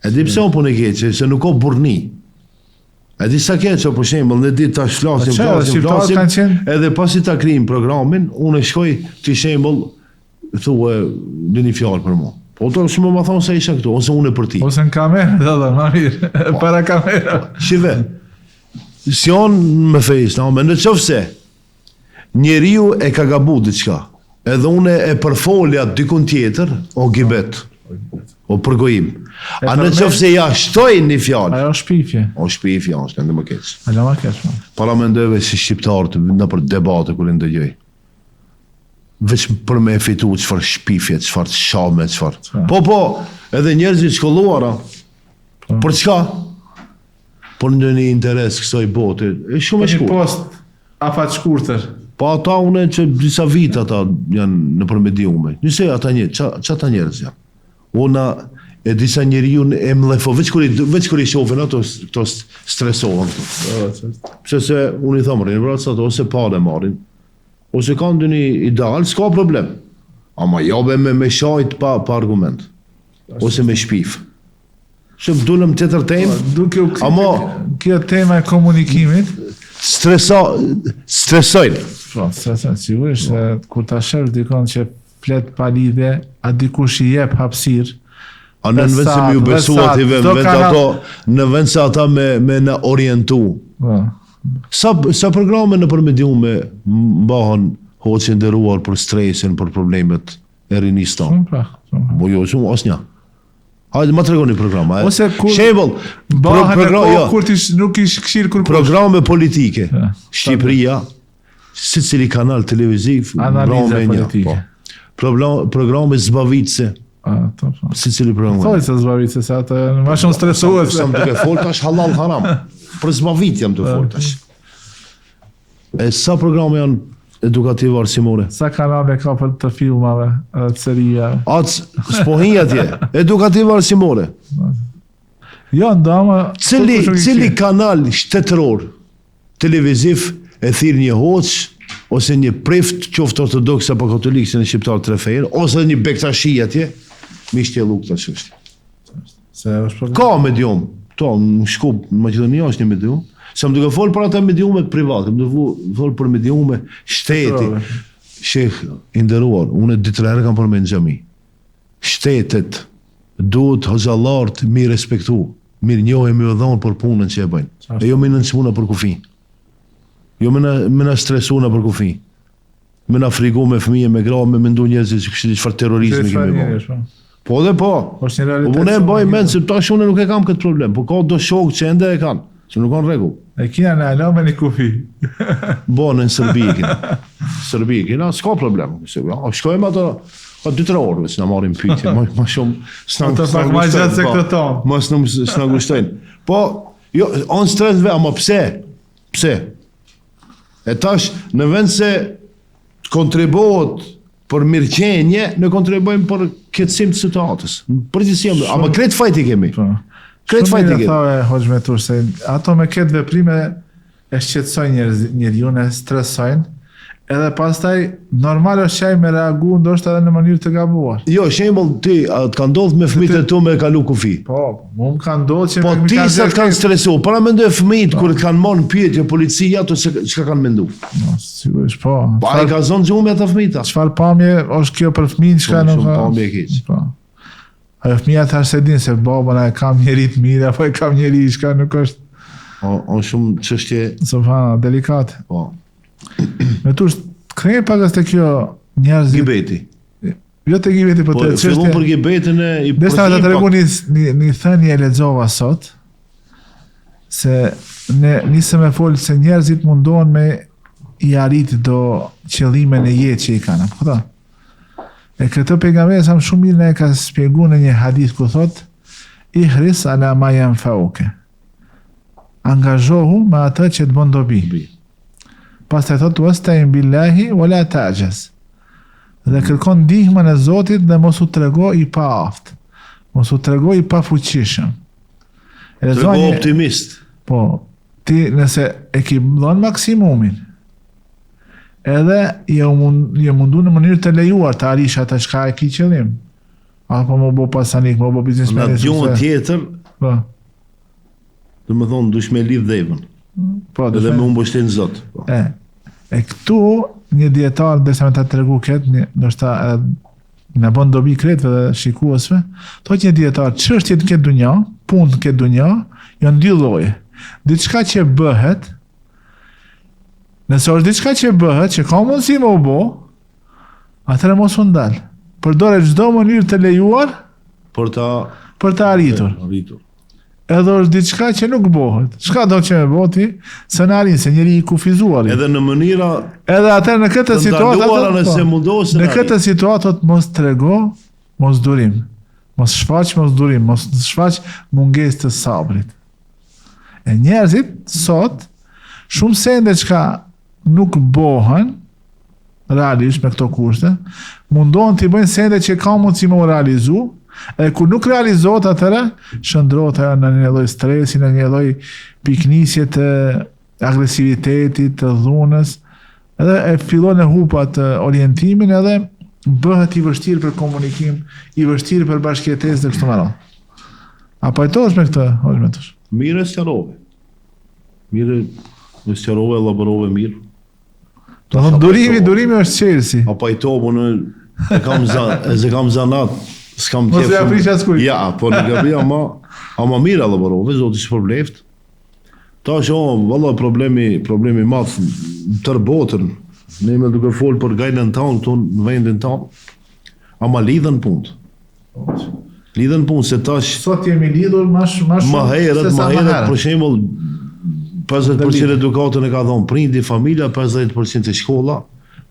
E di pse punë e keq, se nuk ka burrni. E di sa keqo për shembull, ne ditë tash flasim, edhe pasi ta krijim programin, unë shkoj ti shembull, thua një fjalë për mua. Po to shumë më thon se isha këtu, ose unë për ti. Ose në kamerë, më mirë, para kamera. Shive. Si on me fejs, me në qofse njeriu e ka gabu diçka, edhe unë e përfolja dikun tjetër, o gibet, o përgojim. A në qofse ja shtoj një fjallë. Ajo shpifje. O shpifje, është në më keq. Ajo më keq. Para me ndëve si shqiptarët në për debate kërë ndëgjoj. Veç për me fitu qëfar shpifje, qëfar shame, qëfar. Po, edhe njerëzit shkolluara. Për çka? Për në një interes kësoj bote. E shumë e shkurë. Një post afat shkurtër. Po ata une që disa vit ata janë në përmediume. Nëse ata që ata njerëz janë. Una e disa njeriu e mlefo, veç kur i shohin ato këto stresohen. Pse se unë i them rrin vracat ose parë marrin. Ose kanë një ideal, s'ka problem. Ama jobe me shajt pa argument. Ose me shpif. Se dulëm tjetër temë. Ama kjo tema e komunikimit stresojnë. Po, stresojnë, sigurisht kur ta shef dikon që flet pa lidhje, a dikush i jep hapësirë. A në vend se mi u besu ative, në vend se ata me në orientu. Sa programe në përmediume mbahen hoqë nderuar për stresin, për problemet e rinis tonë? Po jo, shumë, as një. Hajde, ma të regoni programa. Shembol, programe politike. Shqipëria, si cili kanal televiziv, analize politike. Programe zbavitse. Si cili program. Thoj se zbavitse, se atë ma shumë stresues. Sa më duke fol tash halal haram. Për zbavit jam të fol tash. E sa programe janë edukative arsimore? Sa kanale ka për të filmave, të seria? Atë s'pohin atje. Edukative arsimore. Jo, ndama... Cili kanal shtetëror televiziv e thirë një hoq, ose një prift, qoftë ortodoks apo katolik, se në shqiptar të referë, ose një bektashi atje, mi shtjelu këta qështje. Ka medium, në Shkup, në Maqedonia është një medium, se më duke folë për ata mediumet private, më duke folë për mediume shteti, shekh inderuar, unë e ditërherë kam përmen në gjami. Shtetet duhet hoxhallarët mi respektu, mirë njohë e mi odhonë për punën që e bëjnë, e jo mi nënçmuna për kufi. Jo me na stresuna për kufi. Me na frigu me fëmije, me gra, me mendu njerëzit që kështë qëfar terrorizmi kemi bëjë. Po dhe po. Po ne bëj mend se tash unë nuk e kam këtë problem, po ka do shokë që ende e kanë, që nuk kanë rregull. E kina në ala me një kufi. Bo në Serbi kina. Serbi kina, s'ka problem. Shkojmë ato, ka 2-3 orë, që na marrim pyetje, ma shumë s'na gustojnë. S'na gustojnë. Po, jo, on stres ama pse? Pse? E tash, në vend se kontribuohet për mirëqenje, ne kontribuojmë për keqësim të situatës. Përgjithësi, ama kretë fajti kemi. Kretë fajti kemi. Shumë thave, Hoxh Metush, se ato me këtë veprime e shqetësojnë njeriun, e stresojnë, edhe pastaj normal është qaj me reagu ndoshta edhe në mënyrë të gabuar. Jo, shembull ti, të ka ndodhur me fëmijët e tu me kalu kufi. Po, mu më ka ndodhur që Po ti sa të kanë stresu, para mendoj fëmijët kur të kanë marrë pyetje policia ato çka kanë menduar. No, sigurisht po. Po ai ka zonë xhumi ata fëmijët. Çfarë pamje është kjo për fëmijën çka nuk ka. Pamje keq. Po. Ajo fëmija thash se din se babën e kam njeri të mirë apo e kam njeri çka nuk është. O shumë çështje, delikate. Po. Metush, krejnë pagas të kjo njerëzit... Gibeti. Jo të gibeti, po të çështje... Fillon për gibetin e... Desta të të regu një thënie e lexova sot, se nisëm e folë se njerëzit mundohen me i arrit do qëllime në jetë që i kanë. Këta? E këtë pejgamberi sa më shumë mirë ne ka shpjegu në një hadith ku thot ihris ala ma yanfauke. Angazhohu me atë që të bën dobi. Pastaj thot wasta'in billahi wala ta'jaz. Dhe kërkon ndihmën e Zotit dhe mos u trego i paaft. Mos u trego i pafuqishëm. Trego optimist. Po, ti nëse e ki dhënë maksimumin, edhe je mundu në mënyrë të lejuar të arish atë çka e ki qëllim. Apo më bo pasanik, më bo biznesmen. Në gjuhën tjetër, po. Dhe më thonë, dush me lidh dhevën. Po, edhe me unë bështenë Zot. Po. E këtu, një dietar, dhe sa me ta të regu këtë, ndoshta në bën dobi kretëve dhe shikuesve, thot një dietar, çështjet në këtë dunja, punë në këtë dunja, janë dy lloje. Diçka që bëhet, nëse është diçka që bëhet, që ka mundësi më u bo, atëre mos u ndal. Përdore çdo mënyrë të lejuar për ta arritur. Edhe është diçka që nuk bëhet. Çka do që me bëti, se në arrin, se njeri i kufizuar. Edhe në mënyra... Edhe atër në këtë situatë... Në këtë situatë mos trego, mos durim. Mos shfaq, mos durim. Mos shfaq mungesë të sabrit. E njerëzit, sot, shumë sende çka nuk bëhen, realisht me këto kushte, mundohen t'i bëjnë sende që ka mundësi me u realizu, e kur nuk realizohet atëra, shëndrohet në një lloj stresi, në një lloj piknisje të agresivitetit, të dhunës, edhe e fillon e hupat orientimin edhe bëhet i vështirë për komunikim, i vështirë për bashkëjetesë dhe kështu me radhë. Apo e tosh me këtë, Hoxh Metush? Mirë sqarove. Mirë sqarove, elaborove mirë. Do të durimi është çelësi. Apo i tobu në e kam zanat. S'kam mos e aprish askuj. Ja, po në gabi ama mirë elaborove, Zoti shpërbleft. Tash valla problemi madh tër botën. Ne më duke fol për gajnën tonë këtu në vendin tonë. Ama lidhen punë. Lidhen punë se tash sot jemi lidhur më shumë më herët për shembull 50% edukatën e ka dhënë prindi, familja, 50% e shkolla.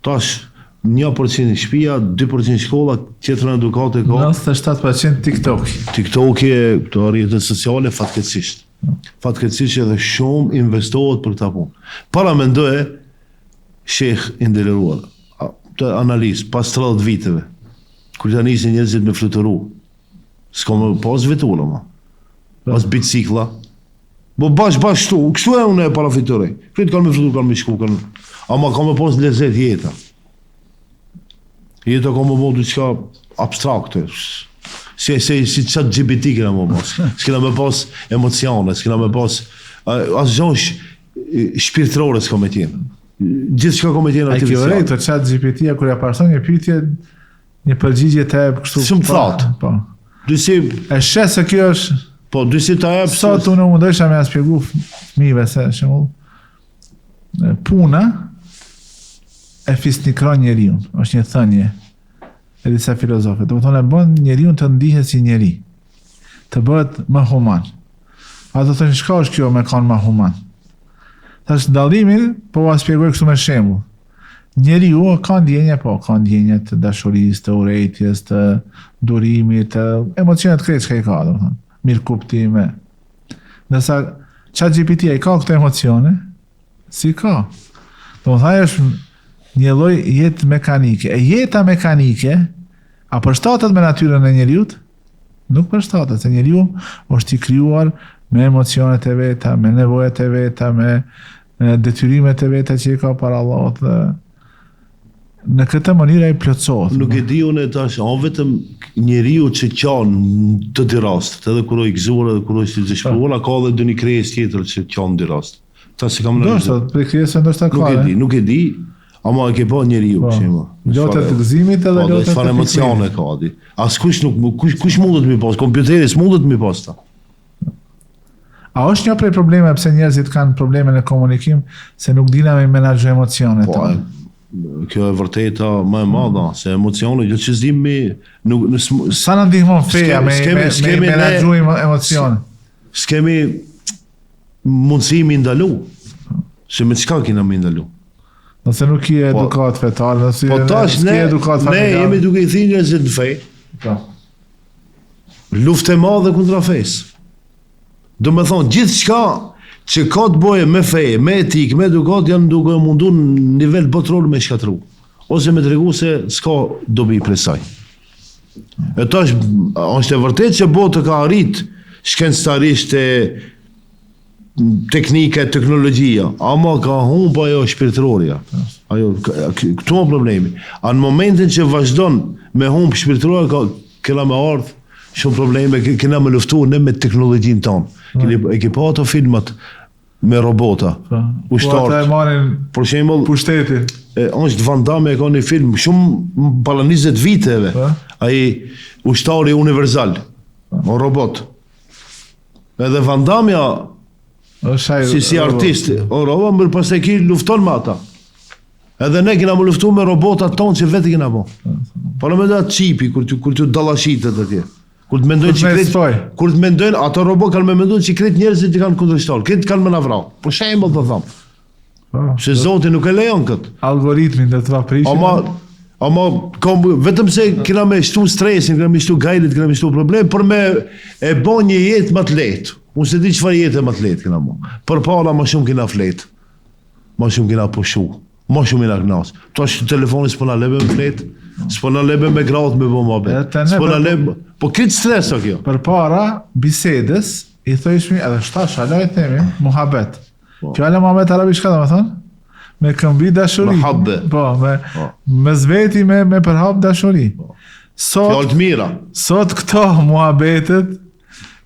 Tash 1% shtëpia, 2% shkolla, tjetrën edukatë ka. 97% TikTok. TikTok e këto rrjetet sociale fatkeqësisht. Fatkeqësisht edhe shumë investohet për këtë punë. Para mendoje sheh i nderuar, të analizë pas 30 viteve. Kur ta nisin njerëzit me fluturu. S'ka më pas vetura më. Pas bicikla. Bo bash kështu e unë e parafitore. Këtë kanë me flutur, kanë me shku, ama ka me pas lezet jeta. Jeta ka me bo diçka abstrakte. Si qatë GPT këna me pas. S'kena me pas emocione, s'kena me pas asë gjonë shpirtrore s'ka me tjenë. Gjithë shka ka me tjenë artificial. A kjo rejtë, qatë GPT-a kër ja parson një pyetje, një përgjigje të e kështu... Shumë thatë. E shes se kjo është... Po, dysi të e... Sot unë mundësha me a spjegu fëmijëve se shembull puna e fisnikron njeriun, është një thënie e disa filozofe. Do të thonë e bën njeriun të ndihet si njeri, të bëhet më human. A do të thënë çka është kjo me kanë më human? Tash dallimin po a shpjegoj kështu me shembull. Njeriu ka ndjenja, ka ndjenja të dashurisë, të urrejtjes, të durimit, të emocionet krejt që i ka, do të thonë, mirë kuptime. Nësa ChatGPT ai ka këto emocione, si ka. Do të thaj është një lloj jetë mekanike. E jeta mekanike, a përshtatet me natyrën e njeriut? Nuk përshtatet, se njeriu është i krijuar me emocionet e veta, me nevojat e veta, me detyrimet e veta që i ka para Allahut dhe në këtë mënyrë ai plotësohet. Nuk e di unë tash, vetëm njeriu që qan të dy rastet, edhe kur i gëzuar edhe kur i shpëruar, ka edhe një krijesë tjetër që qan dy rast. Ta si kam ndoshta për krijesën ndoshta ka. Nuk e di, ama e ke pa njeriu, për shembull. Lotat të gëzimit edhe lotat të çfarë emocione ka di. Askush nuk kush mundet të më pas, kompjuteri s'mundet të më pas ta. A është një prej probleme pse njerëzit kanë probleme në komunikim se nuk dinë me menaxhu emocionet? Kjo e vërteta më e madhe, se emocione gjithë që zdim sa në ndihmon feja me menaxhu emocione? S'kemi mundësi mi ndalu, se me çka kina mi ndalu. Nëse nuk i edukat fetar, nëse ne jemi duke i thënë njerëzit në fe, luftë e madhe kundra fesë. Do me thonë, gjithë shka që ka të boje me feje, me etikë, me edukat, janë duke mundu në nivel botëror me shkatru. Ose me të regu se s'ka dobi prej saj. E ta është e vërtet që botë ka arrit shkencëtarisht e teknika e teknologjia, ama ka humba ajo shpirtërorja. Këtu më problemi. A në momentin që vazhdon me humbë shpirtërorja, kena me ardhë shumë probleme, kena me luftu ne me teknologjin tonë. E ke pa ato filmat me robota, ushtarët. Për shembull, pushteti. Është Van Damme e ka një film shumë para 20 viteve. Ai ushtari universal, o robot. Edhe Van Damme si artist, o robot, më pas e ki lufton me ata. Edhe ne kena më luftu me robotat tonë që vetë kena po. Para me da qipi, kur t'ju dalashitet atje. Kur të mendojnë, ato robot kanë me mendojnë që kretë njerëzit që kanë kundërshtar, kretë kanë me navra. Për shembull të thamë. Se Zoti nuk e lejon këtë. Algoritmin dhe të vaprishin. Ama vetëm se kena me shtu stresin, kena me shtu gajlit, kena me shtu problem, për me e bo një jetë më të lehtë. Unë se di çfarë jetë më të lehtë kena mo. Për para më shumë kena fletë. Më shumë kena pushu. Më shumë kena knas. Tash telefoni s'po na lebe me fletë. S'po na lebe me gratë me bo mabet. S'po na lebe. Po këtë stres o kjo. Për para bisedës, i thojshmi edhe shtash, ala i themi, muhabet. Kjo ala muhabet arabisht ka dhe me thonë? Me këmbi dashuri. Po, me zveti me përhap dashuri. Fjallë të mira. Sot këto muhabetet,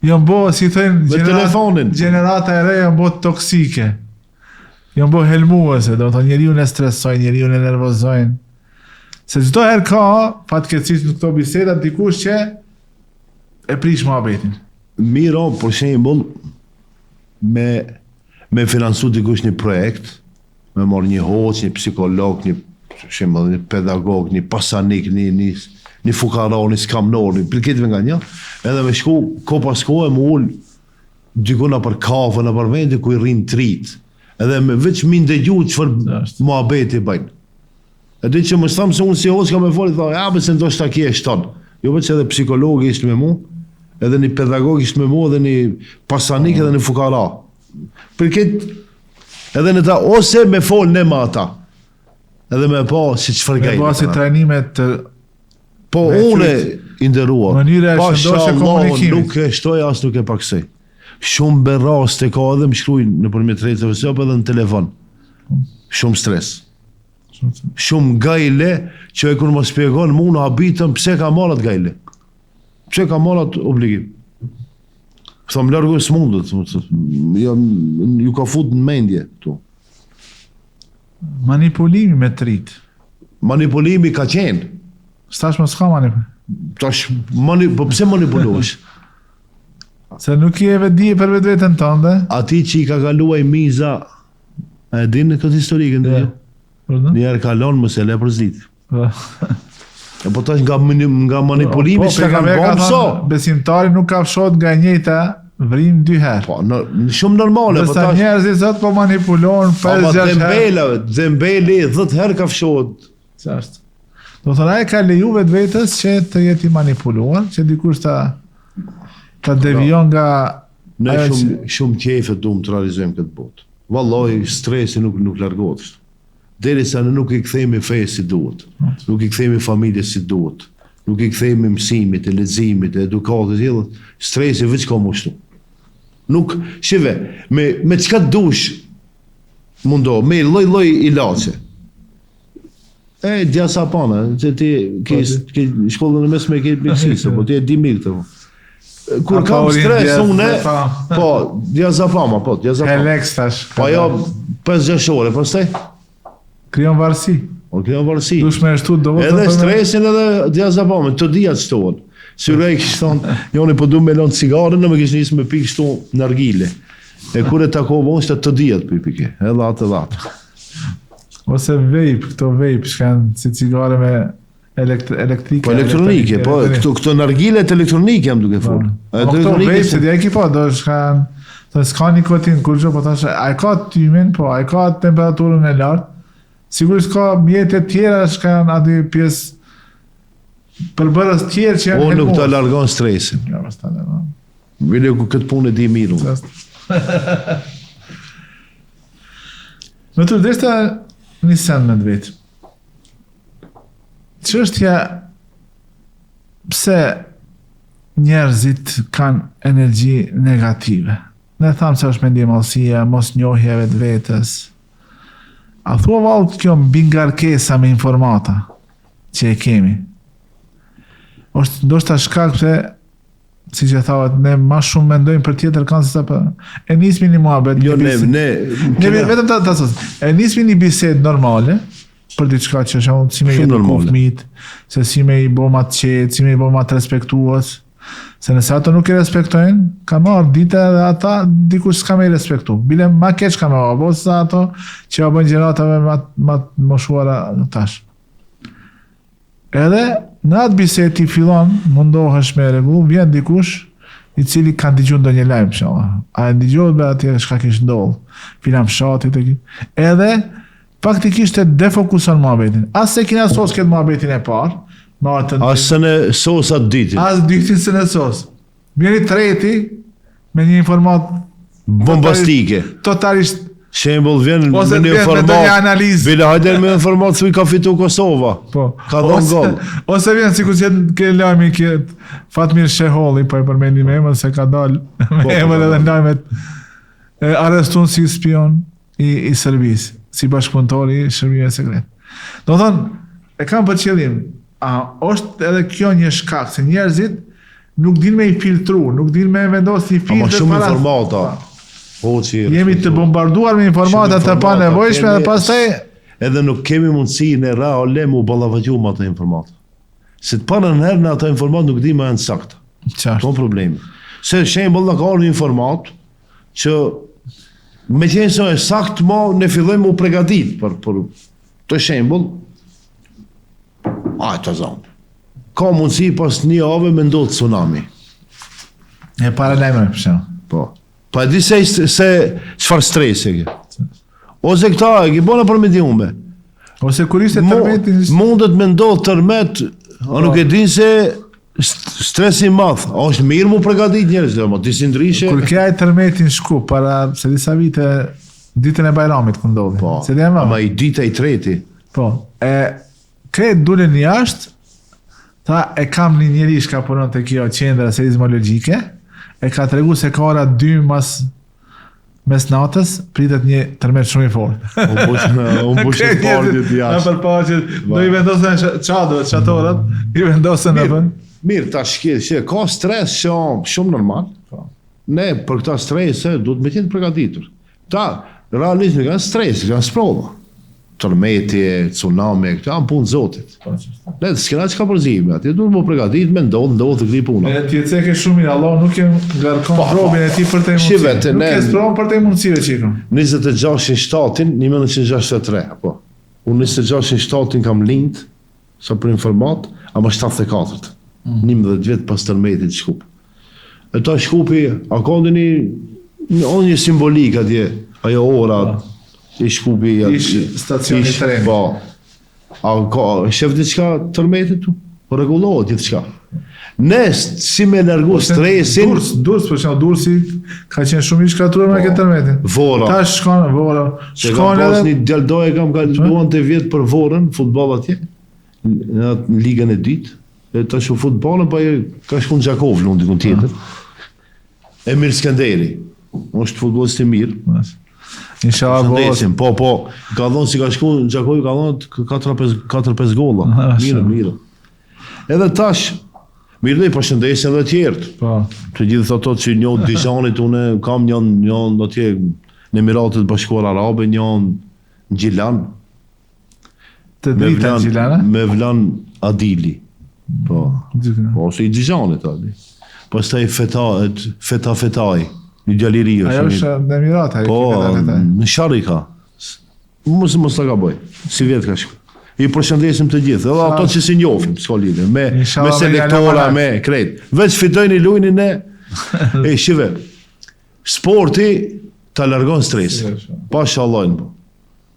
janë bo, si thënë, generata e re janë bo toksike. Janë bo helmuese, do të njeriu në stresojnë, njeriu në nervozojnë. Se çdo herë ka, fatkeqësisht në këto biseda, dikush që e prish muhabetin. Miro, për shembull, me financu dikush një projekt, me marrë një hoç, një psikolog, një pedagog, një pasanik, një fukara, një skamnor, një pliketive nga një, edhe me shku, ko pas ko e më ullë dikuna për kafe, në për vendi ku i rinë trit, edhe me veç mi ndëgju qëfar muhabeti bëjnë. E di që më thamë se unë si hoç ka me foli, tha, ja, se ndoshta kje e shtonë. Jo veç edhe psikologi ishtë me mu, edhe një pedagog ishtë me mu, edhe një pasanik, edhe një fukara. Për këtë, edhe në ta, ose me folë ne ma ata, edhe me pa si qëfar gajnë. Me pa si trajnimet të... Po, une i ndëruar, pasha Allah, nuk e shtoj, as nuk e paksej. Shumë beras të ka edhe më shkrujnë në përmjet rejtëve sëpë edhe në telefon. Shumë stres. Shumë gajle, që e kur më spjegon, mu në habitëm, pse ka marat gajle? Pse ka marat obligim? Thëmë largu e së mundët, ju ka fut në mendje. Manipulimi me trit. Manipulimi ka qenë. Stash më s'ka manipulimi. Po pse manipulosh? Se nuk i e vedije për vetën tënde. Ati që i ka kaluaj miza, e dinë këtë historikën dhe? Njerë kalon më se le për zlit. E po tash nga manipulimi që ka kanë bomë so. Besimtari nuk ka fshot nga njëta vrim 2 herë. Po, shumë normale. Dësa njerëzit sot po manipulon 5-6 herë. Zembeli 10 herë ka fshot. Qashtë. Do të raj ka leju vetë vetës që të jeti manipuluar, që dikush ta devion nga Ne shumë qefe duam të realizojmë këtë botë. Vallahi stresi nuk largohet. Derisa ne nuk i kthejmë fe si duhet. Nuk i kthejmë familjes si duhet. Nuk i kthejmë mësimit, e leximit, e edukatës, stresi veç ka më shtu. Nuk, shive, me çka dush mundo, me lloj ilaçe. Djasa pana, që ti ke shkollën e mesme ke mjekësisë, po ti e di mirë këtë. Kur kam stres unë, po, djasa pama, po, djasa pama. Heleks tash. Po jo 5-6 ore, pastaj krijon varësi. O krijon varësi. Dush me shtu do vetë. Edhe stresin edhe djasa pama, të dia shtohen. Syrej kishte thonë, joni po duam me lënë cigaren, në më kish nisë me pikë shtu nargile. E kur e takova unë, të diat pike, edhe atë. Ose vape, këto vape, shkanë si cigare me elektrike. Po elektronike, po këto nargile të elektronike jam duke folë. Këto vape, se dhja ki po, do shkanë, të s'ka nikotin, kur gjë, po tash, a e ka tymin, po, a e ka temperaturën e lartë, sigurisht ka mjetet tjera, shkanë ati pjesë përbërës tjerë që janë... O nuk të largon stresin. Ja, pas të largon. Vile ku këtë punë e di miru. Me të dheshta një sen me të vetë. Çështja pse njerëzit kanë energji negative. Ne thamë se është mendimallësia, mos njohjeve të vetës. A thua valë kjo mbi ngarkesa me informata që e kemi. është ndoshta shkak pse siç e thavat ne më shumë mendojmë për tjetër kanë se sa për e nismi një muhabet. Jo ne vetëm ta thos. E nismi një bisedë normale për diçka që është si me eduku fëmijët, se si me i bo ma të qetë, si me i bo ma të respektuos. Se nëse ato nuk i respektojnë, ka marrë dita dhe ata dikush s'ka me i respektu. Bile ma keq ka marrë, bo sa ato që ja bëjnë gjeratave ma të moshuara tash. Edhe në atë bisedë ti fillon, mundohesh me rregullu, vjen dikush i cili ka dëgjuar ndonjë lajm, inshallah. A e dëgjohet me atje çka kishte ndodhur? Filan fshati tek. Edhe faktikisht e defokuson muhabetin. As se kena sos këtë muhabetin e parë, as se në sos atë ditin. As ditin se në sos. Vjeni treti me një informat bombastike. Totalisht shembull vjen me një informat. Vile hajde me informat se ka fitu Kosova. Po. Ka dhënë gol. Ose vjen sikur që ke lajmi që Fatmir Sheholli, po e përmendim emrin se ka dalë me emrin edhe lajmet. Arrestuar si spion i Serbisë, si bashkëpunëtor i Shërbimit Sekret. Do thonë, e kam për qëllim, është edhe kjo një shkak se njerëzit nuk din me i filtru, nuk din me vendos një filtr. Ama shumë informata. Jemi të bombarduar me informata të pa nevojshme dhe pastaj edhe nuk kemi mundësi në reale mu ballavaqju me ato informata. Se të parën herë në ato informata nuk di më janë sakta. Qartë. Po problemi. Se shembull na ka një informat që me qenë se është sakt ma ne fillojmë u pregadit për të shembull të zonë. Ka mundësi pas një javë me ndodhë tsunami. E para lajme për shembull. Po. Pa e di se çfarë stresi ke. Ose këta e ke bona për mediume. Ose kur ishte tërmeti... Mundet me ndodhë tërmet, a nuk e din se stresi madh. A është mirë mu përgatit njerëz, dhe ma disi ndryshe. Kur kja e tërmetin shku, para se disa vite, ditën e Bajramit ku ndodhi. Po, ama i dita i treti. Po, kretë dulin jashtë, ta e kam një njeri shka punon të kjo qendra seizmologjike, e ka të regu se ka ora 2 mes natës, pritet një tërmet shumë i fort. Unë bush e fordit jashtë. Në përpaqet, do i vendosën qatorat, i vendosën në vend. Mirë, ta shkjetë, ka stres shumë normal. Ne, për këta strese, duhet me qenë përgatitur. Ta, realizmi, kanë stres, kanë sprova. Tërmetje, tsunami, këta janë punë zotit. Ne, s'kena që ka përzime, ati duhet më përgatit, me ndodhë të këti puna. E ti e ceke shumë, Allah nuk e ngarkon probin e ti për te mundësive. Nuk e sprovën për te mundësive që i kom. 26-7, 1963, po. Unë 26-7 kam lindë, sa për informat, ama 74. 11 vjetë pas tërmetit shkup. E ta shkupi, a ka një simbolik atje, ajo ora, i shkupi... Ish stacioni treni. Po. A ka shef diçka tërmetit tu? Po rregullohet gjithçka. Ne si me largu stresin. Durrësi ka qenë shumë i shkatruar me këtë tërmetin. Vora. Tash Vora. Shkon edhe një djaldoj kam kaluar të vjet për Vorën, futboll atje. Në ligën e dytë. E tash u futbollën pa ka shkuar Gjakov lundi ku tjetër. Emir Skënderi. Është futbollist i mirë. Inshallah. Po, ka dhënë si ka shkuar Gjakov ka dhënë 4-5 golla. Mirë. Edhe tash mirë dhe i përshëndesin edhe tjertë. Të gjithë ato që njohë Dijanit, une kam njën atje në Emiratet Bashkuar Arabe, njën në Gjilan. Të drita në Gjilan, Me Vlan Adili. Po, se i Dijanit, pastaj Fetaj, një gjaliri është. Ajo është në Emirat, po, në Sharika. Mos të ka bëj, si vjetë ka shku. I përshëndesim të gjithë, edhe ato që si njofim, s'ka lidhje, me selektora, me krejt. Veç fitojnë i lujnin e shive. Sporti ta largon stresin, pa shallojnë.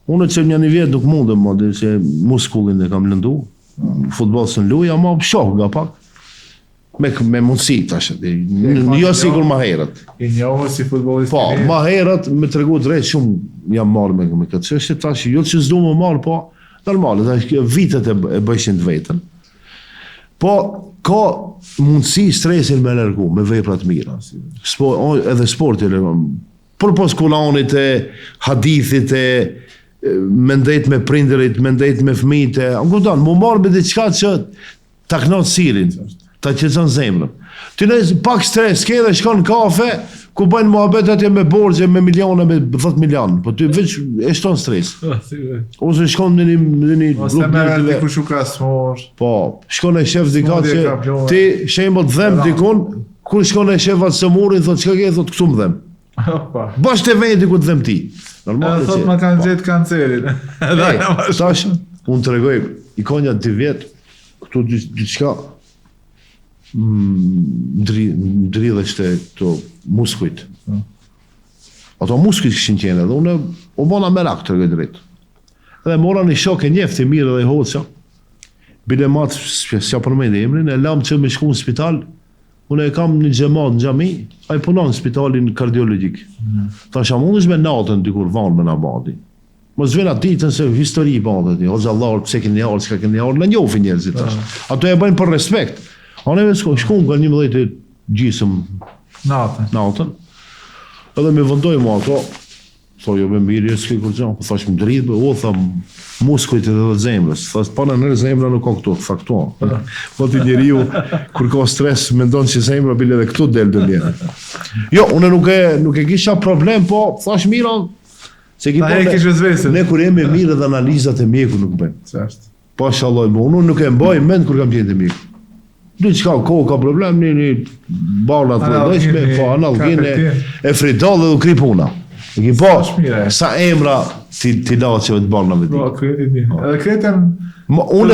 Unë që një vjetë nuk mundëm, se muskullin e kam lëndu, futbol së në luj, ama shoh nga pak. Me mundësi, tash, jo sigur ma herët. I njohë si futbolist. Po, ma herët me të regu drejt shumë jam marrë me këtë çështje, tash, jo që s'du më marrë, po, normal, vitet e bëjshin të vetën. Po, ka mundësi stresin me largu, me veprat mira. Edhe sporti, për poskulanit e hadithit e mendejt me prindërit, mendejt me fëmijët e... Më marrë me diçka që ta knot sirin, ta qetëson zemrën. Ti në pak stres, ke dhe shkon kafe, ku bëjnë muhabet atje me borgje, me miliona, me 10 milion. Po ty veç e shton stres. Ose shkon në një grup ose me diku shuka smor. Po, shkon e shef dika që ti shembull dhem dikun, kur shkon e shef atë sëmurin, thot çka ke, thot këtu më dhem. Bash te vendi ku të dhem ti. Normal thot ma kanë gjetë kancerin. Tash, unë të regoj, i konja 2 vjet, këtu diçka dridheshte këto muskujt. Ato muskujt këshin qenë edhe unë u bona merak të regoj drejt. Edhe mora një shok e njefti mirë dhe i hoqa. Bile matë, s'ja përmejnë emrin, e lam që me shku në spital, unë e kam një gjemat në gjami, a i punon në spitalin kardiologik. Tash a mund është me natën dikur vanë me në badi. Më zvena ditën se histori i bandët, o gjallarë, pse kënë njarë, s'ka kënë njarë, në njofi njerëzit. Ato e bëjnë për respekt. A neve shkum ka 11 gjisëm natën. Edhe me vëndoj mu ato, thoi jo me mirë, s'ke kur gjanë, po thash më dridhë, o tham muskujt edhe dhe zemrës. Thash pa në nërë zemrë nuk ka këtu, tha këtu. Po t'i njeri ju, kur ka stres, me ndonë që zemrë bile dhe këtu del dë mjetë. Jo, une nuk e kisha problem, po thash mira, se ki ne kur jemi mirë dhe analizat e mjeku nuk bëjmë. Pa shalloj më, unë nuk e mboj mend kur kam qenë të mjeku. Diçka ka problem, një barnat të lëshme, po analgine, e fridol dhe u kri puna. Po, sa emra ti la që të barnave ti. Po, edhe kreten... Unë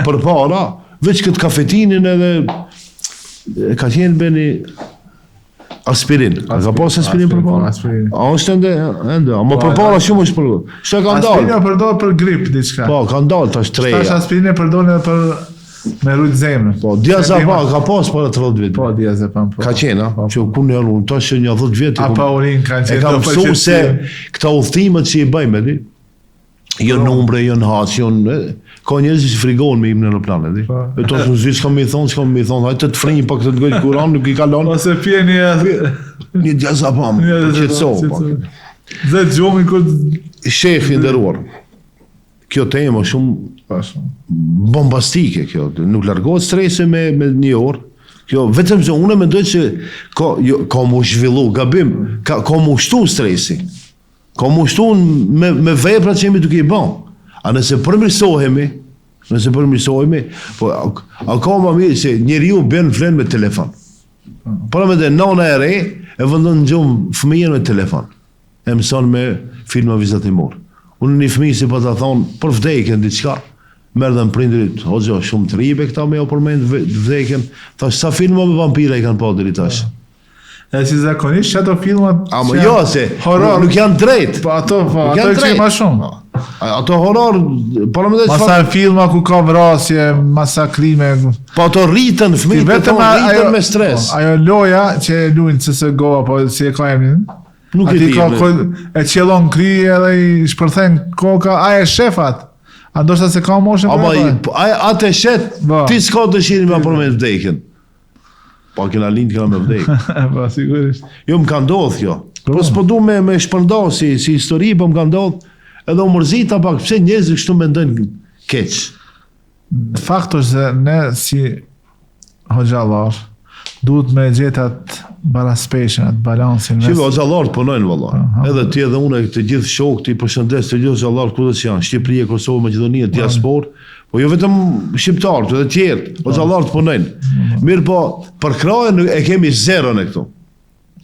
për para, veç këtë kafetinin edhe ka qenë bëni aspirin. Ka pas aspirin për para? A është ende, ama për para shumë është për... Shtë ka ndalë? Aspirin e përdojnë për grip, diçka. Po, ka ndalë, tash 3. Tash aspirin e përdojnë edhe për... me rujtë zemrën. Po, diazepam, ka pas para 30 vjetë. Po, diazepam. Ka qenë, që ku në janë unë, tash që një 10 vjetë... Apa urin kanë qenë... E kam mësu se këta udhtimet që i bëjmë,edi? Jo numre, jo në haqë, jo në... Ka njerëz që frigohen me imë në plan, edi? E to shumë zi, s'ka me i thonë, hajtë të frinjë pa këtë të gojtë kuran, nuk i kalon... Ose pje një diazepam, qëtësohë. Dhe gjomi kur... Shefi nderuar. Kjo tema shumë bombastike kjo, nuk largohet stresi me një orë. Kjo vetëm që unë mendoj që ka mu zhvillu gabim, ka mu shtu stresi. Ka mu shtu me vepra që jemi duke i ban. A nëse përmirësohemi, po a ka ma mirë që njeri ju ben flen me telefon. Para me dhe nana e re, e vëndon në gjumë fëmijën me telefon. E mëson me filma vizatimor. Unë një fëmijë si pa të thonë, për vdekjen diçka, merë dhe në prindrit, hoxha shumë të ribe këta me o përmend vdekjen, thash, sa filma me vampira i kanë pa diri tash. E si zakonisht që ato filmat... Ama jo, se nuk janë drejt. Po ato i që ma shumë. Ato horror, parlamentet Masa filma ku ka vrasje, masakrime. Po ato rritën fëmijët, Vetëm rritën me stres. Ajo loja që e luajnë CS:GO apo si e ka emrin. Nuk e Ati di. ka e qellon krije edhe i shpërthen koka, a e shefat. A ndoshta se ka moshën Ama për atë shet, Ba. ti s'ka dëshirë me për me vdekjen. Po kena lind kena me vdek. Po sigurisht. Jo më ka ndodhur kjo. Po s'po du me shpërnda si histori, po më ka ndodhur. Edhe u mërzita pak pse njerëzit kështu mendojnë keq. Fakti është se ne si hoxhallar duhet me gjetat balaspeshën, atë balansin mes. Shiva, xhallarët punojnë valla. Edhe ti edhe unë të gjithë shokët i përshëndes të gjithë xhallarët kudo që janë, Shqipëri, Kosovë, Maqedonia, diasporë, po jo vetëm shqiptarët, edhe tjerë, po xhallarët punojnë. Mirë po, për krahën e kemi zero në këtu.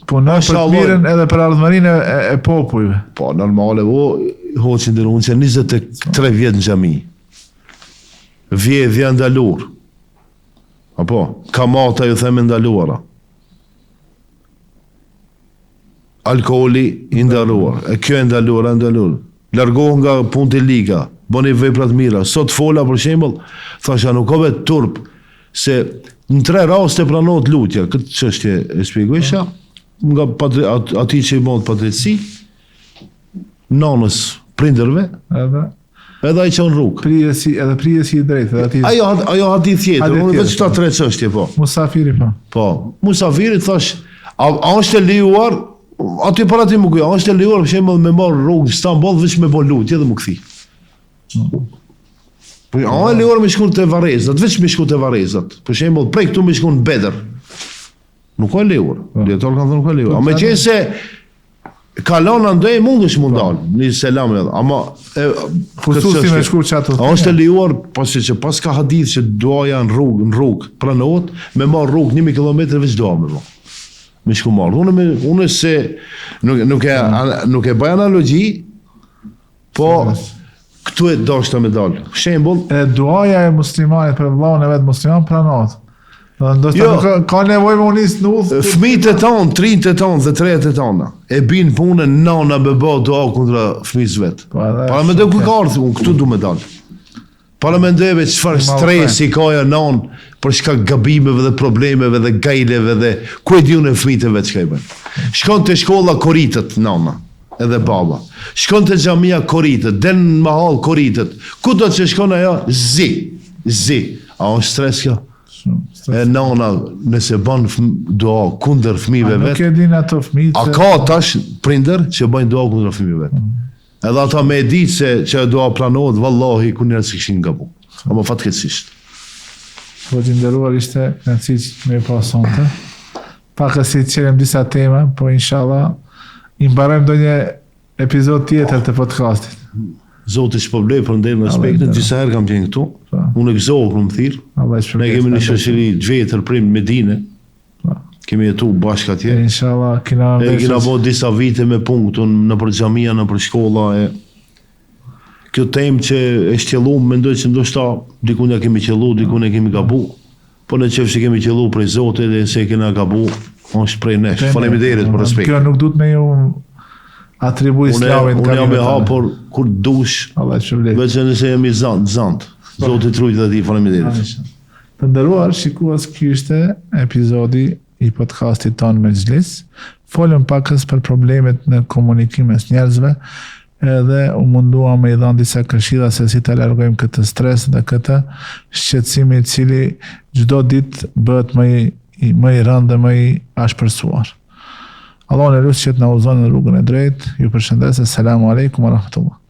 Punoj për të mirën edhe për ardhmërinë e popujve. Po, normale, hoqin dhe unë që 23 vjetë në xhami. Vjedhja ndalur. Apo, kamata ju theme ndaluara. Alkoholi i ndaluar. E kjo e ndaluar. Largohu nga punë të liga, bëni veprat mira. Sot fola për shembull, thasha nuk ka vetë turp se në 3 raste pranohet lutja. Këtë çështje e shpjegoisha nga ati që i bëhet padrejtësi, nanës, prindërve, edhe ai që në rrugë. Prijesi i drejtë. Ajo hati tjetër, unë vetë qëta 3 çështje, po. Musafiri, po. Po, musafiri thash, a është e lejuar, aty para ti më kuja, a është e lejuar, për shembull me marrë rrugë Stamboll, veç me bo lutje dhe më këthi. Po, a e lejuar me shkun të Varezat, veç me shkun të Varezat. Për shembull, prej këtu me shkun Bedër. Nuk ka lejuar. Dietar kanë thënë nuk ka lejuar. A me qenë se kalon andej mundesh mundal, një selam edhe. Ama Fususi me shku çato. A është e lejuar pasi që pas ka hadith që duaja në rrugë pranohet, me marr rrugë 1000 kilometrë veç dua me vë. Me shku marr. Unë se nuk e bëj analogji, po këtu e dashta me dal. Shembull, duaja e muslimanit për vllahun e vet musliman pranohet. Ndoshta ka nevojë me unis në udhë. Fëmijët e tonë, trinjtë e tonë dhe tretë e tona, e bin punën nana me bë dua kundra fëmijës vet. Para mendoj ku ka ardhur, unë këtu du me dal. Para mendoj çfarë stresi ka ja nan për shkak gabimeve dhe problemeve dhe gajleve dhe ku e diun e fëmijët e vet çka i bën. Shkon te shkolla korritet nana edhe baba. Shkon te xhamia korritet, den mahall korritet. Kudo që shkon ajo zi. A është stres kjo? E nana nëse bën dua kundër fëmijëve vet. Nuk e din ato fëmijët. A ka tash prindër që bëjnë dua kundër fëmijëve vet. Edhe ata me ditë se që dua planohet, vallahi ku njerëz kishin gabu. Ama fatkeqësisht. Po nderuar ishte kënaqësi me pasonte. Pak si të qelim disa tema, po inshallah i mbarojmë ndonjë epizod tjetër të podcastit. Zoti shpërblej për ndelën aspektin, disa herë kam qenë këtu. Unë gëzohu për më thirr. Ne kemi një shoqëri vjetër prej Medine. Kemi jetu bashkë atje. Inshallah kena bo disa vite me punë këtu në për xhamia, në për shkolla kjo temë që e shtjelluam, mendoj që ndoshta dikun ja kemi qellu, dikun e kemi gabu. Po në qefë që kemi qellu prej Zotit dhe se kena gabu, është prej nesh. Faleminderit për respekt. Kjo nuk duhet me ju atribuj slavin. Unë jam e hapur kur dush, veç nëse jam i zant. Zotit rujt dhe ti, faleminderit. Të nderuar shikues, ky ishte epizodi i podcastit tonë Mexhlis. Folëm pakës për problemet në komunikim mes njerëzve, edhe u mundua me i dhanë disa këshilla se si të largojmë këtë stres dhe këtë shqetësimi i cili çdo ditë bëhet më i rëndë dhe më i ashpërsuar. Allah në lusë që të na udhëzon në rrugën e drejtë. Ju përshëndes, selamu alejkum wa rahmatullah.